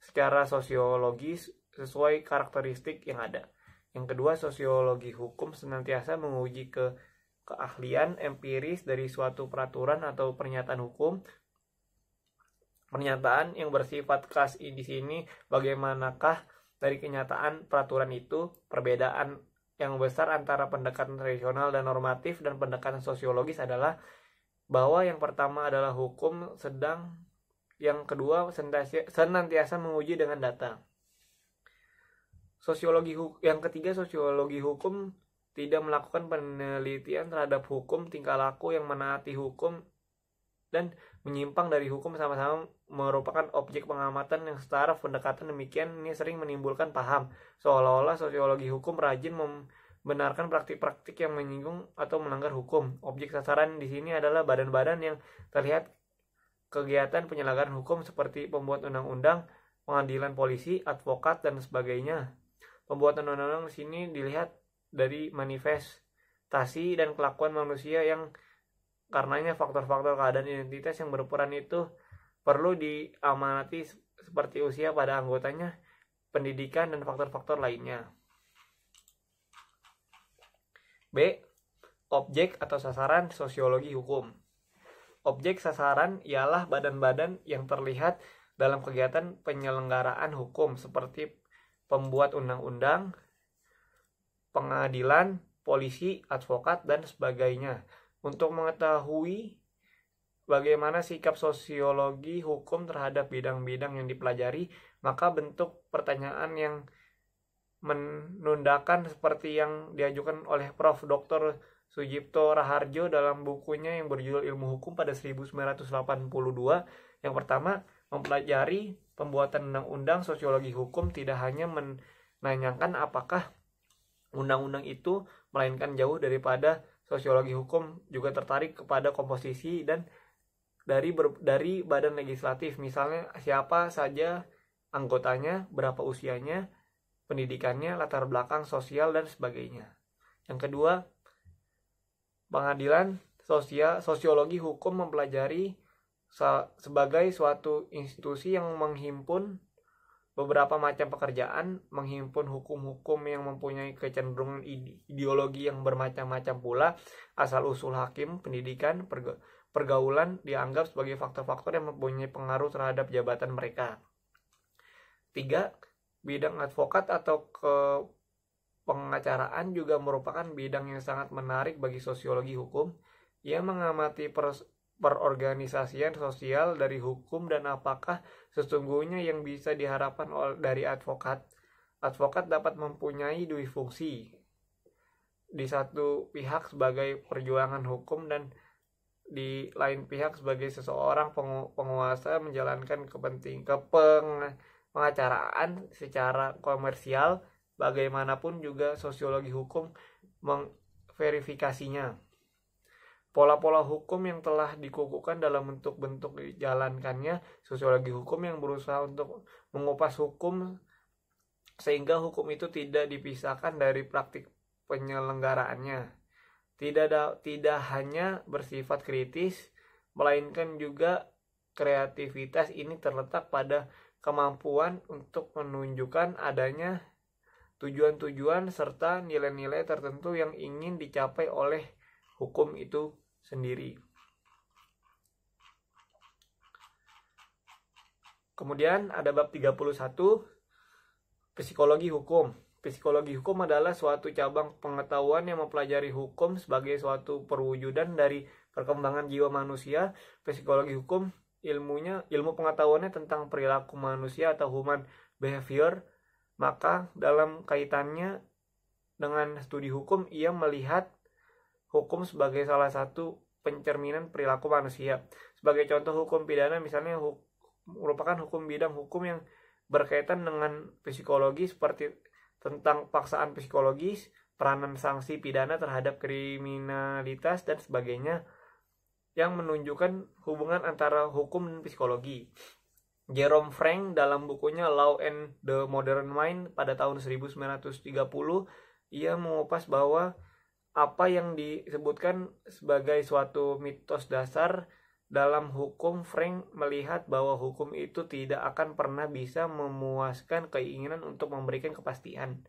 secara sosiologis sesuai karakteristik yang ada. Yang kedua, sosiologi hukum senantiasa menguji keahlian empiris dari suatu peraturan atau pernyataan hukum. Pernyataan yang bersifat khas di sini, bagaimanakah dari kenyataan peraturan itu. Perbedaan yang besar antara pendekatan tradisional dan normatif dan pendekatan sosiologis adalah bahwa yang pertama adalah hukum, sedang yang kedua senantiasa menguji dengan data. Yang ketiga, sosiologi hukum tidak melakukan penelitian terhadap hukum, tingkah laku yang menaati hukum dan menyimpang dari hukum sama-sama merupakan objek pengamatan yang setara. Pendekatan demikian ini sering menimbulkan paham seolah-olah sosiologi hukum rajin membenarkan praktik-praktik yang menyinggung atau melanggar hukum. Objek sasaran di sini adalah badan-badan yang terlihat kegiatan penyelenggaraan hukum seperti pembuat undang-undang, pengadilan, polisi, advokat, dan sebagainya. Pembuatan undang-undang di sini dilihat dari manifestasi dan kelakuan manusia yang karenanya faktor-faktor keadaan identitas yang berperan itu perlu diamanati seperti usia pada anggotanya, pendidikan, dan faktor-faktor lainnya. B. Objek atau sasaran sosiologi hukum. Objek sasaran ialah badan-badan yang terlihat dalam kegiatan penyelenggaraan hukum seperti pembuat undang-undang, pengadilan, polisi, advokat, dan sebagainya. Untuk mengetahui bagaimana sikap sosiologi hukum terhadap bidang-bidang yang dipelajari, maka bentuk pertanyaan yang menundakan seperti yang diajukan oleh Prof. Dr. Sujipto Raharjo dalam bukunya yang berjudul Ilmu Hukum pada 1982. Yang pertama, mempelajari pembuatan undang-undang sosiologi hukum tidak hanya menanyakan apakah undang-undang itu, melainkan jauh daripada sosiologi hukum juga tertarik kepada komposisi dan dari badan legislatif, misalnya siapa saja anggotanya, berapa usianya, pendidikannya, latar belakang sosial, dan sebagainya. Yang kedua, pengadilan sosiologi hukum mempelajari sebagai suatu institusi yang menghimpun beberapa macam pekerjaan, menghimpun hukum-hukum yang mempunyai kecenderungan ideologi yang bermacam-macam pula, asal-usul hakim, pendidikan, pergaulan dianggap sebagai faktor-faktor yang mempunyai pengaruh terhadap jabatan mereka. 3. Bidang advokat atau pengacaraan juga merupakan bidang yang sangat menarik bagi sosiologi hukum. Ia mengamati perorganisasian sosial dari hukum dan apakah sesungguhnya yang bisa diharapkan dari advokat. Advokat dapat mempunyai dua fungsi. Di satu pihak sebagai perjuangan hukum dan di lain pihak sebagai seseorang penguasa menjalankan pengacaraan secara komersial. Bagaimanapun juga sosiologi hukum memverifikasinya. Pola-pola hukum yang telah dikukuhkan dalam bentuk-bentuk dijalankannya sosiologi hukum yang berusaha untuk mengupas hukum sehingga hukum itu tidak dipisahkan dari praktik penyelenggaraannya. Tidak hanya bersifat kritis, melainkan juga kreativitas ini terletak pada kemampuan untuk menunjukkan adanya tujuan-tujuan serta nilai-nilai tertentu yang ingin dicapai oleh hukum itu sendiri. Kemudian ada bab 31, psikologi hukum. Psikologi hukum adalah suatu cabang pengetahuan yang mempelajari hukum sebagai suatu perwujudan dari perkembangan jiwa manusia. Psikologi hukum ilmu pengetahuannya tentang perilaku manusia atau human behavior. Maka dalam kaitannya dengan studi hukum, ia melihat hukum sebagai salah satu pencerminan perilaku manusia. Sebagai contoh, hukum pidana misalnya merupakan bidang hukum yang berkaitan dengan psikologi seperti tentang paksaan psikologis, peranan sanksi pidana terhadap kriminalitas, dan sebagainya yang menunjukkan hubungan antara hukum dan psikologi. Jerome Frank dalam bukunya Law and the Modern Mind pada tahun 1930, ia mengupas bahwa apa yang disebutkan sebagai suatu mitos dasar dalam hukum. Frank melihat bahwa hukum itu tidak akan pernah bisa memuaskan keinginan untuk memberikan kepastian.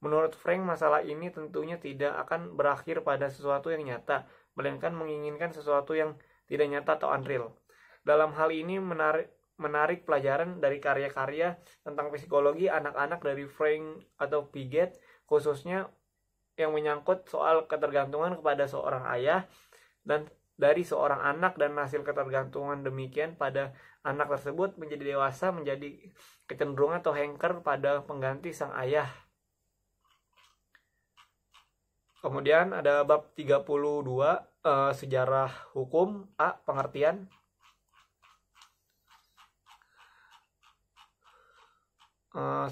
Menurut Frank, masalah ini tentunya tidak akan berakhir pada sesuatu yang nyata, melainkan menginginkan sesuatu yang tidak nyata atau unreal. Dalam hal ini menarik pelajaran dari karya-karya tentang psikologi anak-anak dari Frank atau Piaget, khususnya yang menyangkut soal ketergantungan kepada seorang ayah dan dari seorang anak, dan hasil ketergantungan demikian pada anak tersebut menjadi dewasa menjadi kecenderungan atau hanker pada pengganti sang ayah. Kemudian ada bab 32, sejarah hukum. A. Pengertian.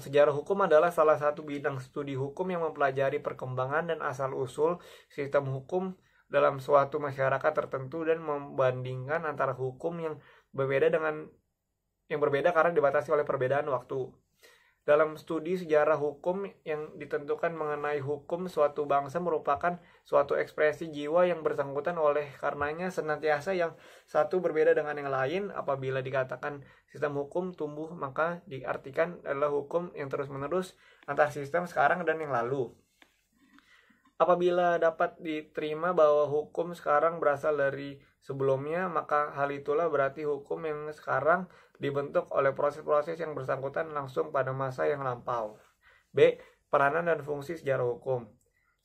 Sejarah hukum adalah salah satu bidang studi hukum yang mempelajari perkembangan dan asal-usul sistem hukum dalam suatu masyarakat tertentu dan membandingkan antara hukum yang berbeda karena dibatasi oleh perbedaan waktu. Dalam studi sejarah hukum yang ditentukan mengenai hukum suatu bangsa merupakan suatu ekspresi jiwa yang bersangkutan, oleh karenanya senantiasa yang satu berbeda dengan yang lain. Apabila dikatakan sistem hukum tumbuh, maka diartikan adalah hukum yang terus-menerus antar sistem sekarang dan yang lalu. Apabila dapat diterima bahwa hukum sekarang berasal dari sebelumnya, maka hal itulah berarti hukum yang sekarang dibentuk oleh proses-proses yang bersangkutan langsung pada masa yang lampau. B. Peranan dan fungsi sejarah hukum.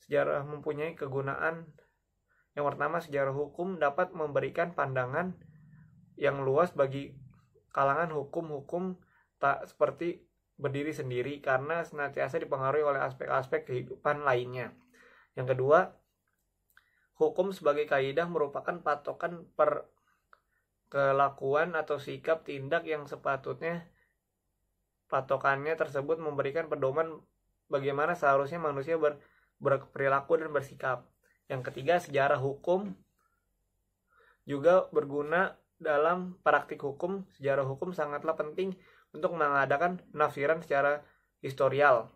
Sejarah mempunyai kegunaan. Yang pertama, sejarah hukum dapat memberikan pandangan yang luas bagi kalangan hukum tak seperti berdiri sendiri karena senantiasa dipengaruhi oleh aspek-aspek kehidupan lainnya. Yang kedua, hukum sebagai kaidah merupakan patokan kelakuan atau sikap tindak yang sepatutnya patokannya tersebut memberikan pedoman bagaimana seharusnya manusia berperilaku dan bersikap. Yang ketiga, sejarah hukum juga berguna dalam praktik hukum. Sejarah hukum sangatlah penting untuk mengadakan penafsiran secara historial.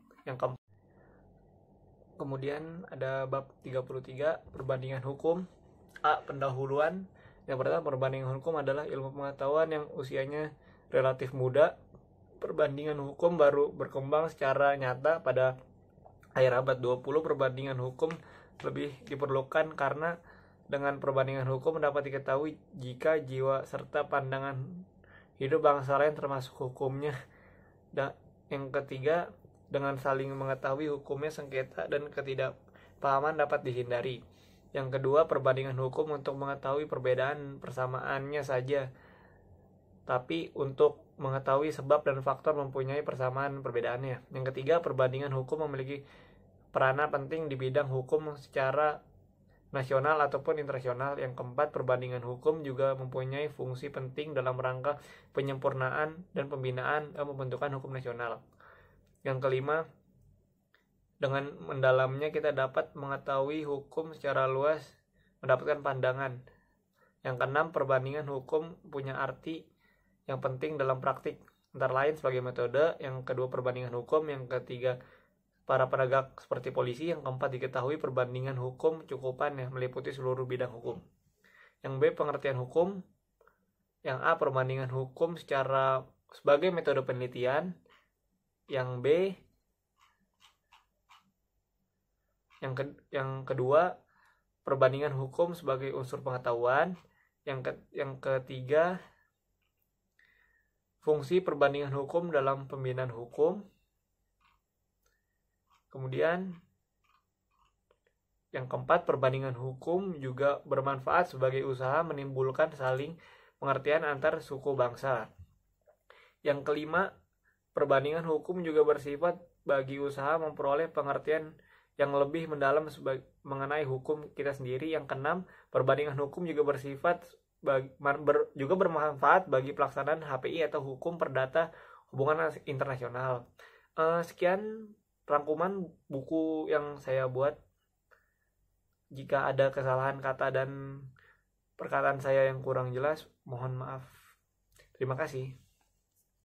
Kemudian ada bab 33, perbandingan hukum. A. Pendahuluan. Yang pertama, perbandingan hukum adalah ilmu pengetahuan yang usianya relatif muda. Perbandingan hukum baru berkembang secara nyata pada akhir abad 20. Perbandingan hukum lebih diperlukan karena dengan perbandingan hukum dapat diketahui jika jiwa serta pandangan hidup bangsa lain termasuk hukumnya. Dan yang ketiga, dengan saling mengetahui hukumnya sengketa dan ketidakpahaman dapat dihindari. Yang kedua, perbandingan hukum untuk mengetahui perbedaan persamaannya saja, tapi untuk mengetahui sebab dan faktor mempunyai persamaan perbedaannya. Yang ketiga, perbandingan hukum memiliki peranan penting di bidang hukum secara nasional ataupun internasional. Yang keempat, perbandingan hukum juga mempunyai fungsi penting dalam rangka penyempurnaan dan pembinaan dan pembentukan hukum nasional. Yang kelima, dengan mendalamnya kita dapat mengetahui hukum secara luas, mendapatkan pandangan. Yang keenam, perbandingan hukum punya arti yang penting dalam praktik, antara lain sebagai metode. Yang kedua, perbandingan hukum. Yang ketiga, para penegak seperti polisi. Yang keempat, diketahui perbandingan hukum cukupan yang meliputi seluruh bidang hukum. Yang B, pengertian hukum. Yang A, perbandingan hukum sebagai metode penelitian. Yang B, yang kedua, perbandingan hukum sebagai unsur pengetahuan. Yang ketiga, fungsi perbandingan hukum dalam pembinaan hukum. Kemudian yang keempat, perbandingan hukum juga bermanfaat sebagai usaha menimbulkan saling pengertian antar suku bangsa. Yang kelima, perbandingan hukum juga bersifat bagi usaha memperoleh pengertian yang lebih mendalam mengenai hukum kita sendiri. Yang keenam, perbandingan hukum juga juga bermanfaat bagi pelaksanaan HPI atau hukum perdata hubungan internasional. Sekian rangkuman buku yang saya buat. Jika ada kesalahan kata dan perkataan saya yang kurang jelas, mohon maaf. Terima kasih.